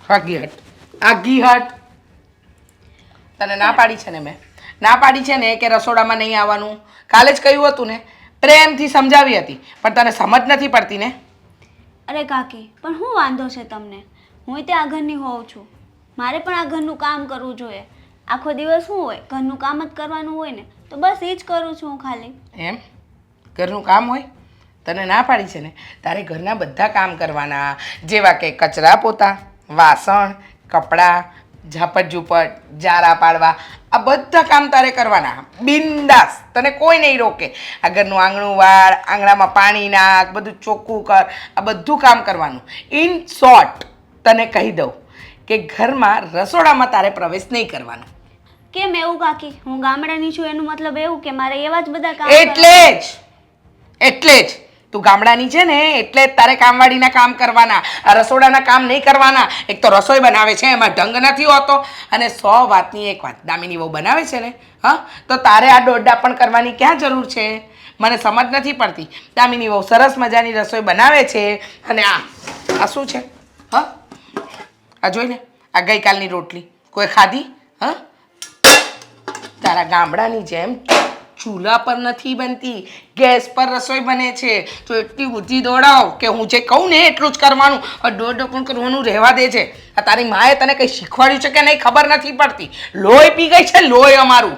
આગી હટ, આગી હટ. તને ના પાડી છે ને મેં, ના પાડી છે ને કે રસોડામાં નહીં આવવાનું. કાલે જ કહ્યું હતું ને, પ્રેમથી સમજાવી હતી, પણ તને સમજ નથી પડતી ને. અરે કાકી, પણ શું વાંધો છે તમને? હું તે આ ઘરની હોઉં છું, મારે પણ આ ઘરનું કામ કરવું જોઈએ. આખો દિવસ શું હોય, ઘરનું કામ જ કરવાનું હોય ને, તો બસ એ જ કરું છું હું ખાલી. એમ ઘરનું કામ હોય? તને ના પાડી છે ને, તારે ઘરના બધા કામ કરવાના, જેવા કે કચરા પોતા, વાસણ, કપડાં, ઝાપટ ઝૂપટ, જારા પાડવા, આ બધા કામ તારે કરવાના બિંદાસ. તને કોઈ નહીં રોકે. આ ઘરનું આંગણું વાળ, આંગણામાં પાણી નાખ, બધું ચોખ્ખું કર, આ બધું કામ કરવાનું. ઇન શોર્ટ તને કહી દઉં કે ઘરમાં રસોડામાં તારે પ્રવેશ નહીં કરવાનો. કેમ એવું કાકી? હું ગામડાની છું એનું મતલબ એવું કે મારે એવા જ બધા કામ એટલે જ તું ગામડાની છે ને, એટલે જ તારે કામવાળીના કામ કરવાના, આ રસોડાના કામ નહીં કરવાના. એક તો રસોઈ બનાવે છે એમાં ઢંગ નથી હોતો, અને 100 વાતની એક વાત, દામિની બહુ બનાવે છે ને, હા, તો તારે આ દોડડા પણ કરવાની ક્યાં જરૂર છે? મને સમજ નથી પડતી. દામિની બહુ સરસ મજાની રસોઈ બનાવે છે, અને આ શું છે? હા, આ જોઈને, આ ગઈકાલની રોટલી કોઈ ખાધી? હા, તારા ગામડાની જેમ ચૂલા પર નથી બનતી, ગેસ પર રસોઈ બને છે. તો એટલી બુદ્ધિ દોડાવ કે હું જે કહું ને એટલું જ કરવાનું, દોડ પણ કરવાનું રહેવા દે છે. આ તારી માએ તને કંઈ શીખવાડ્યું છે કે નહીં ખબર નથી પડતી. લોહી પી ગઈ છે, લોહી અમારું.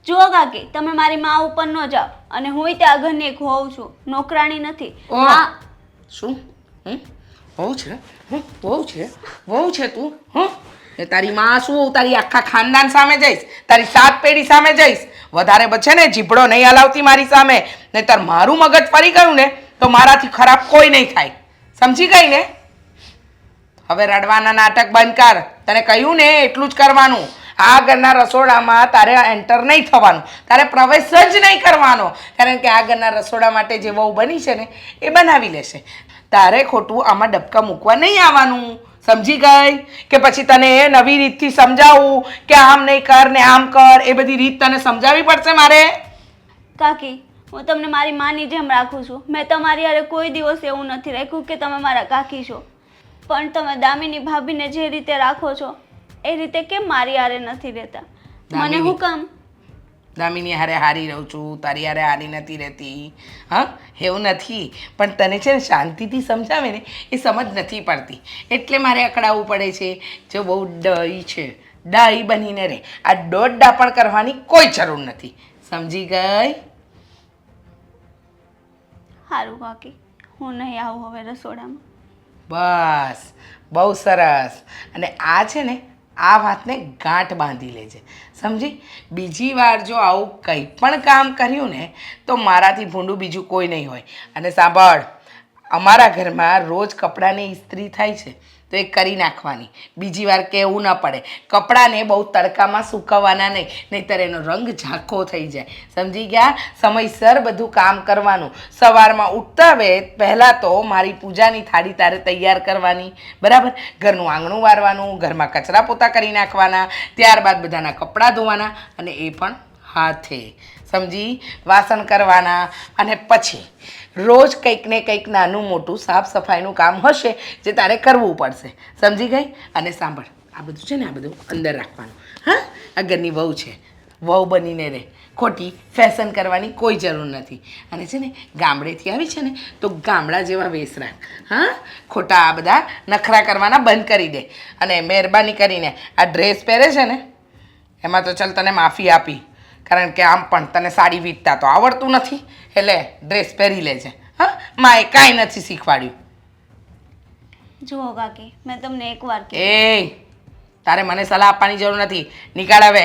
જુઓ કાકી, તમે મારી મા ઉપર ન જાઓ, અને હું તે આ ઘરની એક હોઉં છું, નોકરાણી નથી. શું? બહુ છે, બહુ છે, બહુ છે તું. એ તારી માં શું, તારી આખા ખાનદાન સામે જઈશ, તારી 7 પેઢી સામે જઈશ. વધારે બચે ને જીભડો નહીં હલાવતી મારી સામે, નહીંતર મારું મગજ ફરી ગયું ને તો મારાથી ખરાબ કોઈ નહીં થાય. સમજી ગઈ ને? હવે રડવાના નાટક બંધ કર. તને કહ્યું ને એટલું જ કરવાનું. આ ઘરના રસોડામાં તારે એન્ટર નહીં થવાનું, તારે પ્રવેશ જ નહીં કરવાનો. કારણ કે આ ઘરના રસોડા માટે જે વહુ બની છે ને એ બનાવી લેશે. તારે ખોટું આમાં ડબકા મૂકવા નહીં આવવાનું. સમજી ગઈ? કે પછી તને એ નવી રીતથી સમજાવું કે આમ નહીં કર ને આમ કર, એ બધી રીત તને સમજાવવી પડશે મારે. કાકી, હું તમને મારી માની જેમ રાખું છું. મેં તમારી હારે કોઈ દિવસ એવું નથી રાખ્યું કે તમે મારા કાકી છો. પણ તમે દામિની ભાભીને જે રીતે રાખો છો એ રીતે કેમ મારી હારે નથી રહેતા? મને હું કામ દામિની હારે હારી રહું છું, તારી હારે હારી નથી રહેતી? હા, એવું નથી, પણ તને છે ને શાંતિથી સમજાવે ને એ સમજ નથી પડતી, એટલે મારે અકળાવવું પડે છે. જો બહુ ડાઈ છે, ડાઈ બનીને રહે. આ દોડડા પણ કરવાની કોઈ જરૂર નથી. સમજી ગઈ? સારું કાકી, હું નહીં આવું હવે રસોડામાં. બસ, બહુ સરસ. અને આ છે ને, આ વાતને ગાંઠ બાંધી લેજે. સમજી? બીજી વાર જો આવું કંઈ પણ કામ કર્યું ને તો મારાથી ભૂંડું બીજું કોઈ નહીં હોય. અને સાંભળ, અમારા ઘરમાં રોજ કપડાની ઇસ્ત્રી થાય છે તો એ કરી નાખવાની. બીજી વાર કહેવું ન પડે. કપડાને બહુ તડકામાં સૂકવવાના નહીં, નહીંતર એનો રંગ ઝાંખો થઈ જાય. સમજી ગયા? સમયસર બધું કામ કરવાનું. સવારમાં ઉઠતા વેત પહેલાં તો મારી પૂજાની થાળી તારે તૈયાર કરવાની, બરાબર? ઘરનું આંગણું વારવાનું, ઘરમાં કચરા પોતા કરી નાખવાના, ત્યારબાદ બધાના કપડાં ધોવાના, અને એ પણ હાથે. સમજી? વાસણ કરવાના, અને પછી રોજ કંઈક ને કંઈક નાનું મોટું સાફ સફાઈનું કામ હશે જે તારે કરવું પડશે. સમજી ગઈ? અને સાંભળ, આ બધું છે ને, આ બધું અંદર રાખવાનું. હા, આ ઘરની વહુ છે, વહુ બનીને રહે. ખોટી ફેશન કરવાની કોઈ જરૂર નથી. અને છે ને, ગામડેથી આવી છે ને તો ગામડા જેવા વેશ રાખ. હા, ખોટા આ બધા નખરા કરવાના બંધ કરી દે. અને મહેરબાની કરીને આ ડ્રેસ પહેરે છે ને એમાં તો ચાલ તને માફી આપી, કારણ કે આમ પણ તને સાડી વીંટતા તો આવડતું નથી, એટલે ડ્રેસ પહેરી લેજે. હા, માએ કાંઈ નથી શીખવાડ્યું. જુઓ કાકી, મેં તમને એકવાર તારે મને સલાહ આપવાની જરૂર નથી. નીકાળ હવે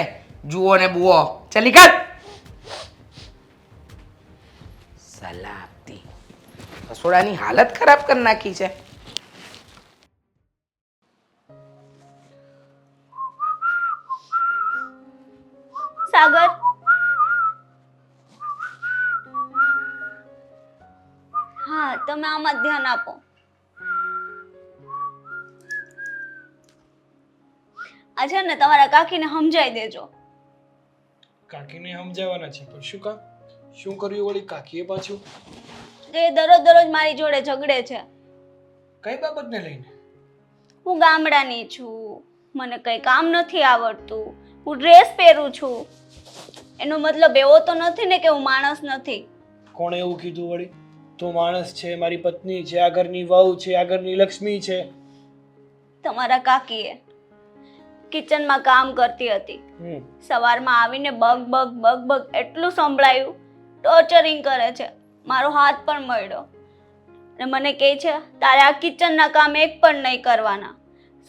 જુઓ ને બુઓ. ચાલ નીકાળ. સલાહ આપતી, રસોડાની હાલત ખરાબ કરી નાખી છે. સાગર, હા, તમે આમાં ધ્યાન આપો. આ છે ને, તમારા કાકીને સમજાઈ દેજો. કાકીને સમજાવવાના છે, પણ શું કામ? શું કર્યું વળી કાકીએ પાછું? એ દરરોજ મારી જોડે ઝઘડે છે. કઈ બાબતને લઈને? હું ગામડાની છું, મને કંઈ કામ નથી આવડતું, હું ડ્રેસ પહેરું છું. એનો મતલબ એવો તો નથી ને કે હું માણસ નથી. કોણે એવું કીધું વળી? તું માણસ છે, મારી પત્ની છે, આ ઘરની વહુ છે, આ ઘરની લક્ષ્મી છે. તમારા કાકીએ કિચનમાં કામ કરતી હતી. સવારમાં આવીને બગ બગ બગ બગ એટલું સંભળાયું, ટોર્ચરિંગ કરે છે. મારો હાથ પણ મળ્યો અને મને કહે છે તારે આ કિચનના કામ એક પણ નહીં કરવાના.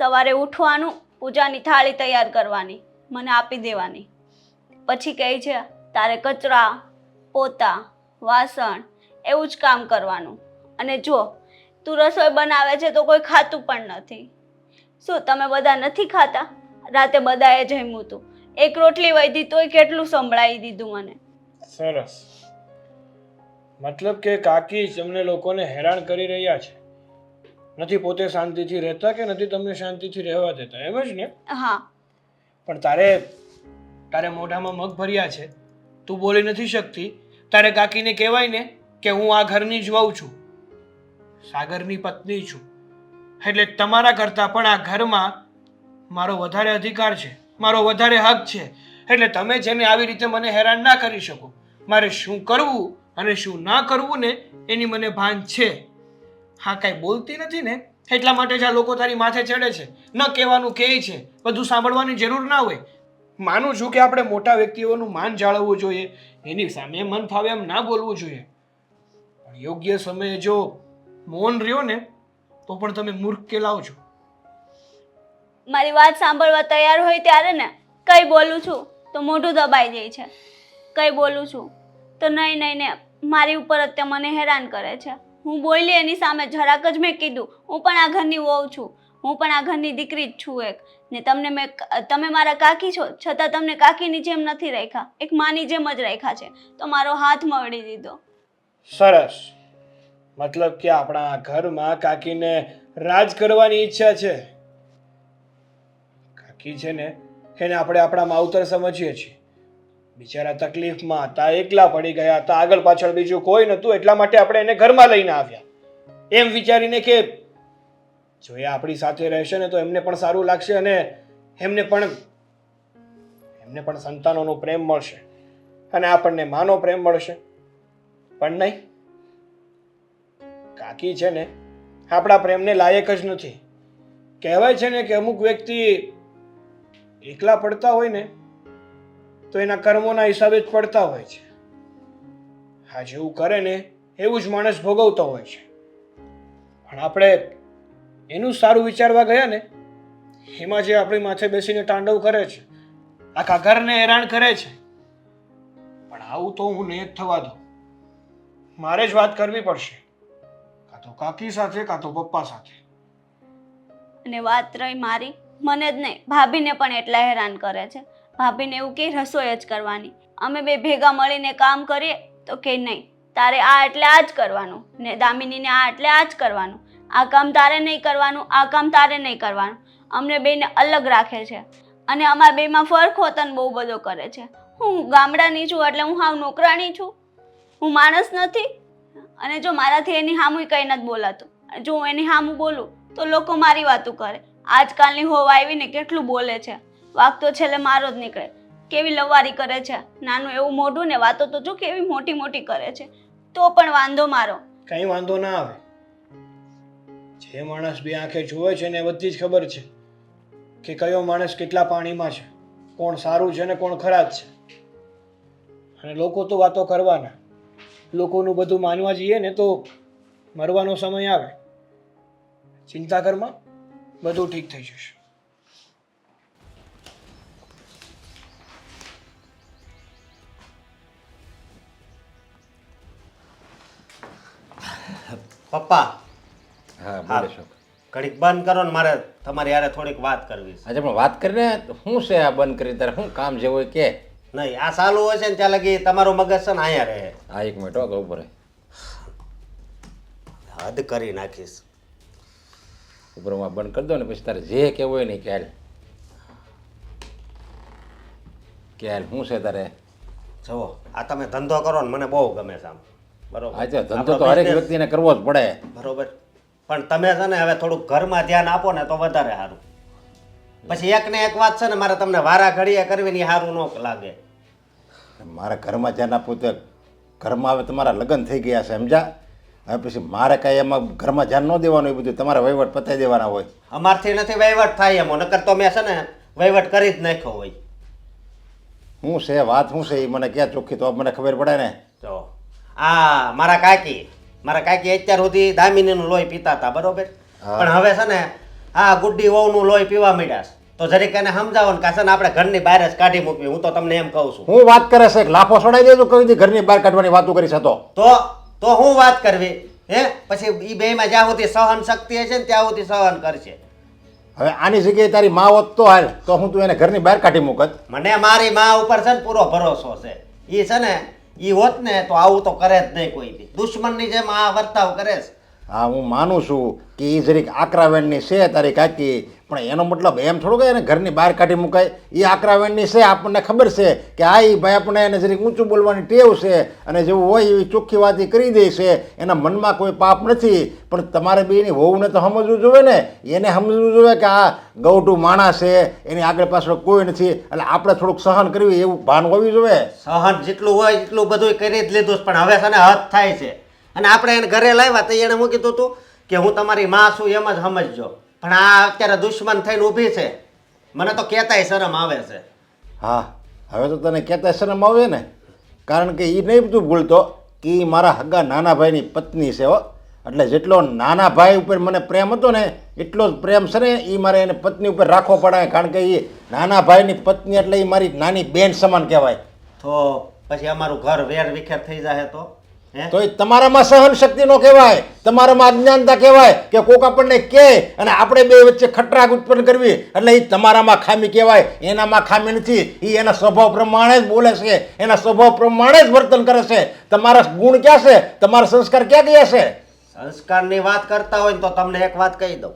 સવારે ઉઠવાનું, પૂજાની થાળી તૈયાર કરવાની, મને આપી દેવાની. પછી કહે છે તારે કચરા, પોતા, વાસણ એવું જ કામ કરવાનું. અને જો તું રસોઈ બનાવે છે તો કોઈ ખાતું પણ નથી. શું તમે બધા નથી ખાતા? રાતે બધાએ જમ્યું હતું, એક રોટલી વધી તોય કેટલું સંભળાવી દીધું મને. સરસ. મતલબ કે કાકી તમને લોકોને હેરાન કરી રહ્યા છે, નથી પોતે શાંતિથી રહેતા કે નથી તમને શાંતિથી રહેવા દેતા, એમ જ ને? હા. પણ તારે મોઢામાં મગ ભર્યા છે, તું બોલી નથી શકતી. તારે કાકીને કહેવાય ને કે હું આ ઘરની જ વહુ છું, સાગરની પત્ની છું, એટલે તમારા કરતાં પણ આ ઘરમાં મારો વધારે અધિકાર છે, મારો વધારે હક છે. એટલે તમે જેને આવી રીતે મને હેરાન ના કરી શકો. મારે શું કરવું અને શું ના કરવું ને એની મને ભાન છે. હા, કાંઈ બોલતી નથી ને એટલા માટે જ આ લોકો તારી માથે ચડે છે. ન કહેવાનું કહે છે, બધું સાંભળવાની જરૂર ના હોય. માનું છું કે આપણે મોટા વ્યક્તિઓનું માન જાળવવું જોઈએ, એની સામે મન ફાવે એમ ના બોલવું જોઈએ. પણ યોગ્ય સમયે જો મૌન રહ્યો ને તો પણ તમે મૂર્ખ કેલાવ છો. મારી વાત સાંભળવા તૈયાર હોય ત્યારે ને કંઈ બોલું છું તો મોઢું દબાઈ જાય છે, કંઈ બોલું છું તો નહીં નહીં ને મારી ઉપર જ તે મને હેરાન કરે છે. હું બોલી એની સામે જરાક જ મેં કીધું હું પણ આ ઘરની વહુ છું, હું પણ આ ઘરની દીકરી જ છું એક. ને તમે મારા કાકી છો છતાં તમને કાકીની જેમ નથી રાખ્યા, એક માની જેમ જ રાખ્યા છે, તો મારો હાથ મળી દીધો. સરસ. મતલબ કે આપણા ઘરમાં કાકીને રાજ કરવાની ઈચ્છા છે. કાકી છે ને એને આપણે આપણા માવતર સમજીએ છીએ. બિચારા તકલીફમાં હતા, એકલા પડી ગયા હતા, આગળ પાછળ બીજું કોઈ નહોતું, એટલા માટે આપણે એને ઘરમાં લઈને આવ્યા, એમ વિચારીને કે જો એ આપણી સાથે રહેશે ને તો એમને પણ સારું લાગશે અને એમને પણ સંતાનોનો પ્રેમ મળશે અને આપણને માનો પ્રેમ મળશે. પણ નહીં, કાકી છે ને આપણા પ્રેમને લાયક જ નથી. કહેવાય છે ને કે અમુક વ્યક્તિ એકલા પડતા હોય ને તો એના કર્મોના હિસાબે જ પડતા હોય છે. હા, જેવું કરે ને એવું જ માણસ ભોગવતો હોય છે. પણ આપણે એનું સારું વિચારવા ગયા ને એમાં જે આપણી માથે બેસીને તાંડવ કરે છે, આખા ઘરને હેરાન કરે છે. પણ આવું તો હું નહીં જ થવા દઉં. મારે જ વાત કરવી પડશે, કાં તો કાકી સાથે કાં તો પપ્પા સાથે. અને વાત રહી મારી, મને જ નહીં ભાભીને પણ એટલા હેરાન કરે છે. ભાભીને એવું કે રસોઈ જ કરવાની, અમે બે ભેગા મળીને કામ કરીએ તો કે નહીં તારે આ એટલે આ જ કરવાનું, ને દામિનીને આ એટલે આ જ કરવાનું, આ કામ તારે નહીં કરવાનું, આ કામ તારે નહીં કરવાનું. અમને બેને અલગ રાખે છે અને અમારા બેમાં ફરક હોતન બહુ બધો કરે છે. હું ગામડાની છું એટલે હું હાવ નોકરાણી છું, હું માણસ નથી. અને જો મારાથી એની સામું કંઈ નથી બોલાતું, જો હું એની સામું બોલું તો લોકો મારી વાતું કરે. આજકાલની હોવ આવીને કેટલું બોલે છે, વાક તો છેલ્લે મારો જ નીકળે. કેવી લવારી કરે છે, નાનું એવું મોઢું ને વાતો તો જો કેવી મોટી મોટી કરે છે, તો પણ વાંધો મારો. કંઈ વાંધો ના આવે. જે માણસ બે આંખે જોવે છે ને બધી જ ખબર છે કે કયો માણસ કેટલા પાણીમાં છે, કોણ સારું છે ને કોણ ખરાબ છે. અને લોકો તો વાતો કરવાના, લોકોનું બધું માનવા જઈએ ને તો મરવાનો સમય આવે. ચિંતા કરમાં, બધું ઠીક થઈ જશે. પપ્પા, હા બોલે છો. ઘડીક બંધ કરો ને, મારે તમારી યારે થોડીક વાત કરવી છે. આજે પણ વાત કરીને શું છે આ બંધ કરી તારે શું કામ જેવું હોય કે? નહીં, આ ચાલુ હોય છે ને ત્યાં લગી તમારું મગજ છે ને અહીંયા રહે. હા, એક મિનિટ હો ઉપર હદ કરી નાખીશ. ઉપર હું આ બંધ કરી દો ને પછી તારે જે કહેવું હોય નહીં કે હાલ શું છે તારે? જુઓ, આ તમે ધંધો કરો ને મને બહુ ગમે છે આમ. બરોબર, હા, ધંધો તો હરેક વ્યક્તિને કરવો જ પડે. બરોબર. પણ તમે છે ને હવે થોડુંક ઘરમાં ધ્યાન આપો ને તો વધારે સારું. પછી એક ને એક વાત છે ને મારે તમને વારા ઘડીએ કરવી ને સારું ન લાગે. મારા ઘરમાં ધ્યાન આપવું તો ઘરમાં હવે તમારા લગ્ન થઈ ગયા છે સમજા. હવે પછી મારે કાંઈ એમાં ઘરમાં ધ્યાન ન દેવાનું, એ બધું તમારા વહીવટ પતાવી દેવાના હોય. અમારથી નથી વહીવટ થાય એમ, નકર તો મેં છે ને વહીવટ કરી જ નાખ્યો હોય. શું છે વાત શું છે એ મને ક્યાં ચોખ્ખી તો મને ખબર પડે ને. જો મારા કાકી અત્યાર સુધી દામિનીનું લોહી પીતા હતા બરોબર, પણ હવે છે ને ગુડ્ડી વહુનું લોહી પીવા માંડ્યા છે. તો જરીક એને સમજાવો ને કાશે ને આપણે ઘરની બહાર જ કાઢી મૂકવી. હું તો તમને એમ કહું છું. હું વાત કરે છે લાફો છોડાઈ દેજો, કઈ દી ઘરની બહાર કાઢવાની વાતો કરી છે તો હું વાત કરવી હે? પછી એ બેમાં જ્યાં સુધી સહન શક્તિ હશે ને ત્યાં સુધી સહન કરશે. હવે આની જગ્યાએ તારી માં હોત તો હાલ, તો હું તું એને ઘરની બહાર કાઢી મૂકત. મને મારી માં ઉપર છે ને પૂરો ભરોસો છે. એ છે ને એ હોત ને તો આવું તો કરે જ નહીં કોઈ બી. દુશ્મનની જેમ આ વર્તાવ કરે છે. હા હું માનું છું કે એ જરીક આકરાવેણની છે તારી કાકી, પણ એનો મતલબ એમ થોડું કે એને ઘરની બહાર કાઢી મુકાય. એ આકરાવેણની છે, આપણને ખબર છે કે આ એ ભાઈ આપણે એને જરીક ઊંચું બોલવાની ટેવ છે, અને જેવું હોય એવી ચોખ્ખી વાત એ કરી દે છે. એના મનમાં કોઈ પાપ નથી. પણ તમારે બેની વહુને તો સમજવું જોઈએ ને, એને સમજવું જોઈએ કે આ ગૌઠું માણસ છે, એની આગળ પાછળ કોઈ નથી, એટલે આપણે થોડુંક સહન કરવી એવું ભાન હોવી જોઈએ. સહન જેટલું હોય એટલું બધું કરી જ લીધું છે, પણ હવે છે ને હદ થાય છે. અને આપણે એને ઘરે લાવ્યા તો એને હું કીધું હતું કે હું તમારી માં છું એમ જ સમજજો, પણ આ અત્યારે દુશ્મન થઈને ઊભી છે. મને તો કહેતાય શરમ આવે છે. હા હવે તો તને કહેતા શરમ આવે ને, કારણ કે એ નહીં બધું ભૂલતો કે એ મારા હગા નાના ભાઈની પત્ની છે હો. એટલે જેટલો નાના ભાઈ ઉપર મને પ્રેમ હતો ને એટલો જ પ્રેમ છે ને એ મારે એને પત્ની ઉપર રાખવો પડે, કારણ કે એ નાના ભાઈની પત્ની એટલે એ મારી નાની બેન સમાન કહેવાય. તો પછી અમારું ઘર વેર વિખેર થઈ જાય તો એ તમારામાં સહન શક્તિ નો કહેવાય, તમારામાં અજ્ઞાનતા કહેવાય કે કોક આપણને કહે અને આપણે બે વચ્ચે ખટરાગ ઉત્પન્ન કરવી, એટલે એ તમારામાં ખામી કહેવાય. એનામાં ખામી નથી. એ એના સ્વભાવ પ્રમાણે જ બોલે છે, એના સ્વભાવ પ્રમાણે જ વર્તન કરે છે. તમારા ગુણ ક્યાં છે? તમારા સંસ્કાર ક્યાં ગયા છે? સંસ્કારની વાત કરતા હોય ને તો તમને એક વાત કહી દઉં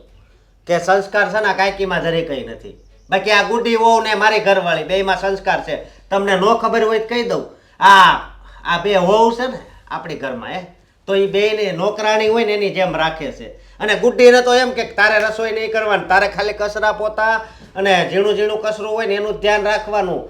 કે સંસ્કાર છે ને કાંઈકીમાં જરી કંઈ નથી. બાકી આ ગુડી વહુ ને મારી ઘરવાળી બેયમાં સંસ્કાર છે. તમને ન ખબર હોય તો કહી દઉં, આ બે વહુ છે ને આપણી ઘરમાં તો એ બેયને નોકરાણી હોય ને એની જેમ રાખે છે. અને ગુડ્ડીને તો એમ કે તારે રસોઈ નહીં કરવાની, તારે ખાલી કચરા પોતા અને ઝીણું ઝીણું કચરું હોય ને એનું ધ્યાન રાખવાનું.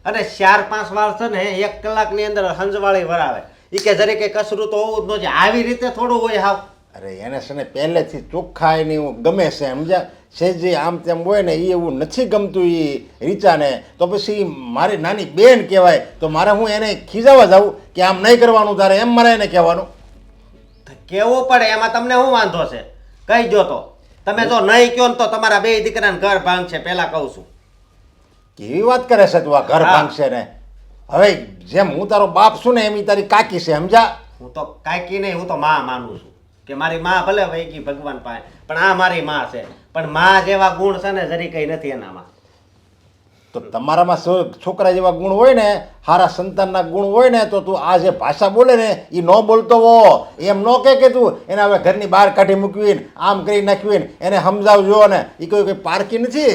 અને 4-5 વાર છે ને 1 કલાકની અંદર હંજવાળી વરાવે. એ કે જરીકે કચરું તો હોવું જ ન જોઈએ. આવી રીતે થોડું હોય હાવ. અરે એને છે ને પહેલેથી ચોખ્ખાઈને એવું ગમે છે સમજ્યા. સેજી આમ તેમ હોય ને એ એવું નથી ગમતું એ રીચાને, તો પછી મારી નાની બેન કહેવાય. તો મારે હું એને ખીજાવા જાઉં કે આમ નહીં કરવાનું તારે, એમ મારે એને કહેવાનું. કેવું પડે એમાં તમને શું વાંધો છે? કહી દો તો. તમે જો નહીં કહો ને તો તમારા બે દીકરાને ઘર ભાંગશે. પહેલા કહું છું. કેવી વાત કરે છે તું? આ ઘર ભાંગશે ને? હવે જેમ હું તારો બાપ છું ને એમ ઈ તારી કાકી છે સમજા. હું તો કાકી નહીં, હું તો માં માનું છું કે મારી માં ભલે વહી ગઈ ભગવાન પાસે, પણ આ મારી માં છે. પણ માં જેવા ગુણ છે ને જરી કઈ નથી એનામાં. તો તમારામાં છોકરા જેવા ગુણ હોય ને, સારા સંતાનના ગુણ હોય ને, તો તું આ જે ભાષા બોલે ને એ ન બોલતો હો. એમ ન કે તું એને હવે ઘરની બહાર કાઢી મૂકવીને આમ કરી નાખવીને એને સમજાવજો ને. એ કોઈ પારકી નથી.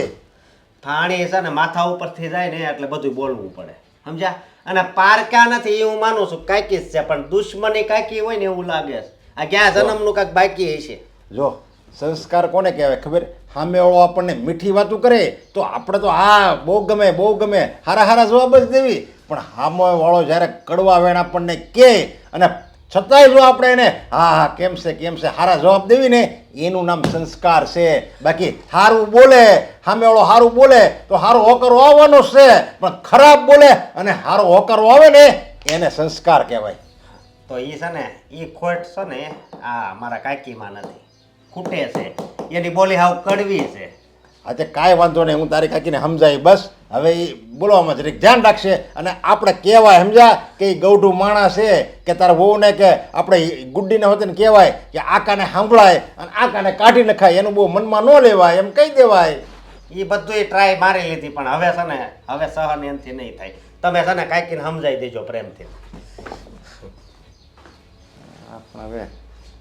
થાણી છે ને માથા ઉપરથી જાય ને એટલે બધું બોલવું પડે સમજ્યા. અને પારકા નથી એ હું માનું છું, કાંઈકી જ છે. પણ દુશ્મની કાંઈકી હોય ને એવું લાગે છે. આ ક્યાં જન્મનું કાંઈક બાકી હશે. જો સંસ્કાર કોને કહેવાય ખબર? સામેવાળો આપણને મીઠી વાતું કરે તો આપણે તો હા બહુ ગમે બહુ ગમે, હારા હારા જવાબ જ દેવી. પણ સામેવાળો જ્યારે કડવા વેણ આપણને કહે અને છતાંય જો આપણે એને હા કેમ છે હારા જવાબ દેવી ને, એનું નામ સંસ્કાર છે. બાકી સારું બોલે, સામેવાળો સારું બોલે તો સારો હોકરો આવવાનો છે, પણ ખરાબ બોલે અને સારો હોકરો આવે ને એને સંસ્કાર કહેવાય. તો એ છે ને એ ખોટ છે ને આ મારા કાકીમાં નથી, ખૂટે છે. એની બોલી હાવ કડવી છે. આજે કાંઈ વાંધો નહીં, હું તારી કાકીને સમજાય બસ. હવે એ બોલવામાં જરીક ધ્યાન રાખશે. અને આપણે કહેવાય સમજા કે એ ગૌઢું માણસ છે કે તારા વહુને કે આપણે ગુડ્ડીને હોતે ને કહેવાય કે આકાને સાંભળાય અને આકાને કાઢી નખાય, એનું બહુ મનમાં ન લેવાય એમ કહી દેવાય. એ બધું ટ્રાય મારી લીધી પણ હવે છે ને હવે સહન એનથી નહીં થાય. તમે છે ને કાકીને સમજાવી દેજો પ્રેમથી. પણ હવે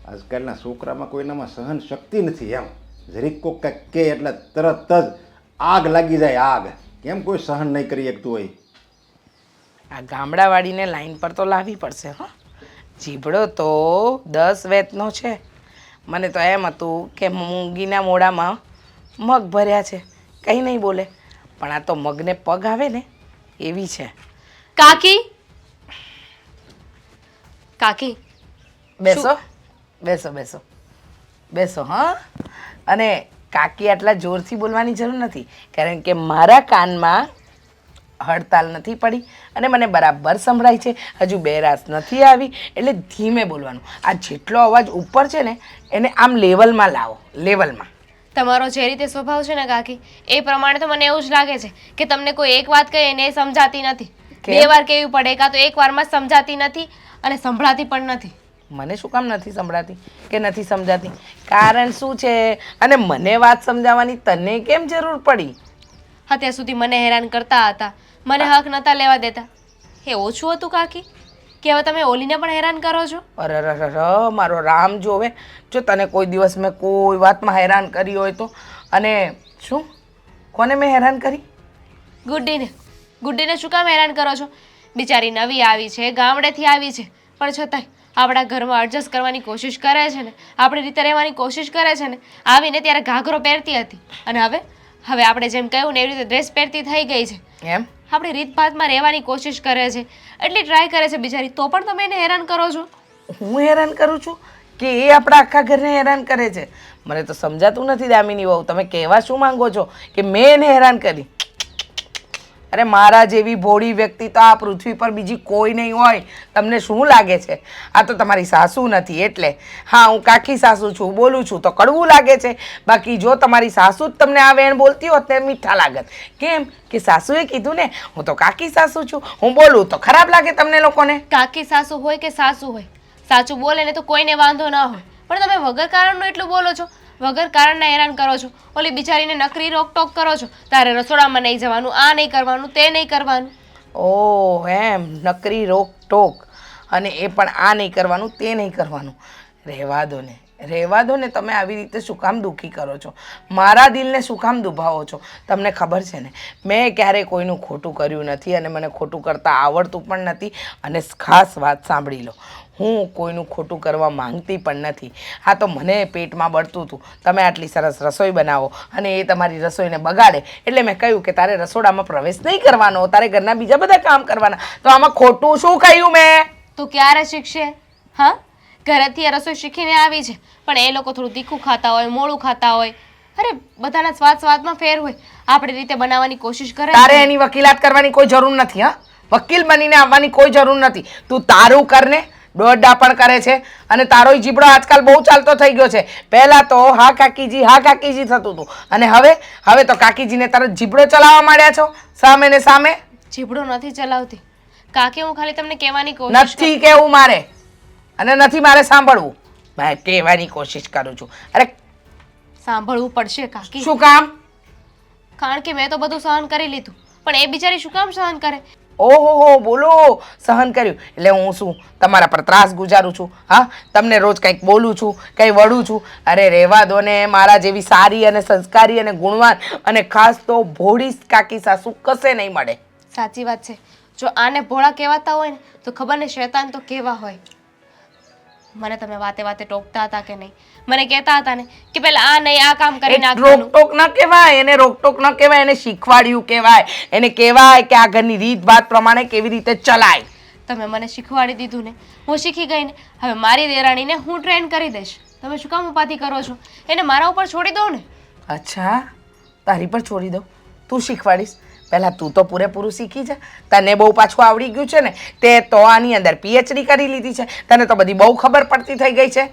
આજકાલના છોકરામાં કોઈનામાં સહન શક્તિ નથી એમ. જરીક કોક કંઈક કે એટલે તરત જ આગ લાગી જાય, આગ. કેમ કોઈ સહન નહીં કરી શકતું હોય? આ ગામડાવાળીને લાઈન પર તો લાવવી પડશે હો. જીભડો તો 10 વેતનો છે, મને તો એમ હતું કે મૂંગીના મોઢામાં મગ ભર્યા છે, કંઈ નહીં બોલે, પણ આ તો મગને પગ આવે ને એવી છે. કાકી કાકી બેસો બેસો બેસો બેસો. હા, અને કાકી આટલા જોરથી બોલવાની જરૂર નથી, કારણ કે મારા કાનમાં હડતાલ નથી પડી અને મને બરાબર સંભળાય છે. હજુ બેરાસ નથી આવી, એટલે ધીમે બોલવાનું. આ જેટલો અવાજ ઉપર છે ને એને આમ લેવલમાં લાવો, લેવલમાં. તમારો જે રીતે સ્વભાવ છે ને કાકી, એ પ્રમાણે તો મને એવું જ લાગે છે કે તમને કોઈ એક વાત કહે ને એ સમજાતી નથી. કેમ? 2 વાર કેવી પડે, કાં તો એક વારમાં જ સમજાતી નથી અને સંભળાતી પણ નથી. મને શું કામ નથી સંભળાતી કે નથી સમજાતી? કારણ શું છે? અને મને વાત સમજાવવાની તને કેમ જરૂર પડી? અત્યાર સુધી મને હેરાન કરતા હતા, મને હક નહોતા લેવા દેતા. એ ઓછું હતું કાકી કે હવે તમે ઓલીને પણ હેરાન કરો છો? અરે મારો રામ જોવે, જો તને કોઈ દિવસ મેં કોઈ વાતમાં હેરાન કરી હોય તો. અને શું, કોને મેં હેરાન કરી? ગુડ્ડીને શું કામ હેરાન કરો છો? બિચારી નવી આવી છે, ગામડેથી આવી છે, પણ છતાંય આપણા ઘરમાં એડજસ્ટ કરવાની કોશિશ કરે છે ને, આપણી રીતે રહેવાની કોશિશ કરે છે ને. આવીને ત્યારે ઘાઘરો પહેરતી હતી અને હવે આપણે જેમ કહ્યું ને એવી રીતે ડ્રેસ પહેરતી થઈ ગઈ છે. એમ? આપણી રીતભાતમાં રહેવાની કોશિશ કરે છે, એટલી ટ્રાય કરે છે બિચારી, તો પણ તમે એને હેરાન કરો છો. હું હેરાન કરું છું કે એ આપણા આખા ઘરને હેરાન કરે છે? મને તો સમજાતું નથી દામિની વહુ, તમે કહેવા શું માંગો છો કે મેં એને હેરાન કરી? અરે મારા જેવી ભોળી વ્યક્તિ તો આ પૃથ્વી પર બીજી કોઈ નહીં હોય. તમને શું લાગે છે? આ તો તમારી સાસુ નથી એટલે. હા, હું કાકી સાસુ છું, બોલું છું તો કડવું લાગે છે. બાકી જો તમારી સાસુ જ તમને આ વેણ બોલતી હોત ને મીઠા લાગત. કેમ કે સાસુએ કીધું ને, હું તો કાકી સાસુ છું, હું બોલું તો ખરાબ લાગે તમને લોકોને. કાકી સાસુ હોય કે સાસુ હોય, સાચું બોલે ને તો કોઈને વાંધો ના હોય, પણ તમે વગર કારણનું એટલું બોલો છો, વગર કારણના હેરાન કરો છો. ઓલી બિચારીને નકરી રોકટોક કરો છો, તારે રસોડામાં નહીં જવાનું, આ નહીં કરવાનું, તે નહીં કરવાનું. ઓહ એમ, નકરી રોકટોક, અને એ પણ આ નહીં કરવાનું તે નહીં કરવાનું. રહેવા દો ને, રહેવા દો ને. તમે આવી રીતે શું કામ દુઃખી કરો છો? મારા દિલને શું કામ દુભાવો છો? તમને ખબર છે ને, મેં ક્યારેય કોઈનું ખોટું કર્યું નથી અને મને ખોટું કરતાં આવડતું પણ નથી. અને ખાસ વાત સાંભળી લો, હું કોઈનું ખોટું કરવા માંગતી પણ નથી. હા, તો મને પેટમાં બળતું હતું, તમે આટલી સરસ રસોઈ બનાવો અને એ તમારી રસોઈને બગાડે, એટલે મેં કહ્યું કે તારે રસોડામાં પ્રવેશ નહીં કરવાનો, તારે ઘરના બીજા બધા કામ કરવાના. તો આમાં ખોટું શું કહ્યું મેં? તો ક્યારે શીખશે? હા, ઘરેથી આ રસોઈ શીખીને આવી છે, પણ એ લોકો થોડું તીખું ખાતા હોય, મોડું ખાતા હોય. અરે બધાના સ્વાદમાં ફેર હોય, આપણી રીતે બનાવવાની કોશિશ કરે. તારે એની વકીલાત કરવાની કોઈ જરૂર નથી. હા, વકીલ બનીને આવવાની કોઈ જરૂર નથી. તું તારું કરને, દોડડા પણ કરે છે અને તારો જીબડો આજકાલ બહુ ચાલતો થઈ ગયો છે. પહેલાં તો હા કાકીજી થતું હતું અને હવે તો કાકીજીને તારો જીબડો ચલાવવા માંડ્યા છો સામે ને સામે. જીબડો નથી ચલાવતી કાકી, હું ખાલી તમને કહેવાની કોશિશ નથી કેવું મારે, અને નથી મારે સાંભળવું. મેં કહેવાની કોશિશ કરું છું. અરે સાંભળવું પડશે કાકી. શું કામ? કારણ કે મેં તો બધું સહન કરી લીધું, પણ એ બિચારી શું કામ સહન કરે? ઓહો બોલો, સહન કર્યું એટલે હું શું તમારા પર ત્રાસ ગુજારું છું? હા, તમને રોજ કંઈક બોલું છું, કંઈ વળું છું? અરે રહેવા દો ને. મારા જેવી સારી અને સંસ્કારી અને ગુણવાન અને ખાસ તો ભોળી કાકી સાસુ કશે નહીં મળે. સાચી વાત છે. જો આને ભોળા કહેવાતા હોય ને તો ખબર ને શેતાન તો કેવા હોય. મને તમે વાતે ટોકતા હતા કે નહીં? મને કહેતા હતા ને કે પેલા આ નહીં આ કામ કરી નાખવાનું. રોકટોક ન કહેવાય એને, રોકટોક ન કહેવાય એને, શીખવાડ્યું કહેવાય. એને કહેવાય કે આ ઘરની રીત ભાત પ્રમાણે કેવી રીતે ચલાય. તમે મને શીખવાડી દીધું ને, હું શીખી ગઈ ને. હવે મારી દેરાણીને હું ટ્રેન કરી દઈશ. તમે શું કામ ઉપાધિ કરો છો? એને મારા ઉપર છોડી દો ને. અચ્છા, તારી પર છોડી દઉં? તું શીખવાડીશ? પહેલાં તું તો પૂરેપૂરું શીખી જા. તને બહુ પાછું આવડી ગયું છે ને, તે તો આની અંદર PhD કરી લીધી છે, તને તો બધી બહુ ખબર પડતી થઈ ગઈ છે.